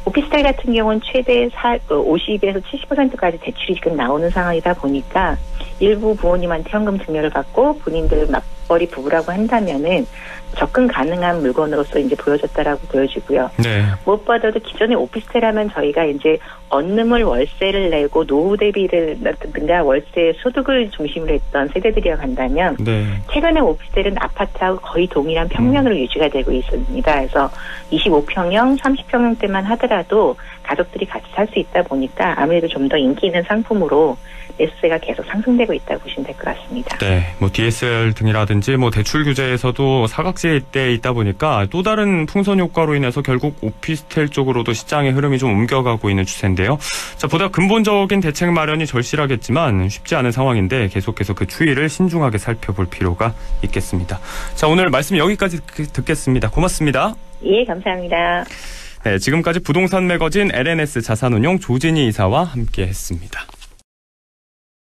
Speaker 15: 오피스텔 같은 경우는 최대 50에서 70%까지 대출이 지금 나오는 상황이다 보니까 일부 부모님한테 현금 증여를 받고 본인들 맞벌이 부부라고 한다면은 접근 가능한 물건으로서 이제 보여졌다라고 보여지고요.
Speaker 1: 네.
Speaker 15: 무엇보다도 기존의 오피스텔 하면 저희가 이제 언능을 월세를 내고 노후 대비라든가 월세 소득을 중심으로 했던 세대들이라 한다면
Speaker 1: 네.
Speaker 15: 최근에 오피스텔은 아파트하고 거의 동일한 평면으로 유지가 되고 있습니다. 그래서 25평형, 30평형대만 하더라도 가족들이 같이 살 수 있다 보니까 아무래도 좀 더 인기 있는 상품으로 매수세가 계속 상승되고 있다고 보시면 될 것 같습니다.
Speaker 1: 네, DSR 등이라든지 대출 규제에서도 사각지대에 있다 보니까 또 다른 풍선 효과로 인해서 결국 오피스텔 쪽으로도 시장의 흐름이 좀 옮겨가고 있는 추세인데요. 자, 보다 근본적인 대책 마련이 절실하겠지만 쉽지 않은 상황인데 계속해서 그 추이를 신중하게 살펴볼 필요가 있겠습니다. 자, 오늘 말씀 여기까지 듣겠습니다. 고맙습니다.
Speaker 15: 예, 감사합니다.
Speaker 1: 네, 지금까지 부동산 매거진 LNS 자산운용 조진희 이사와 함께했습니다.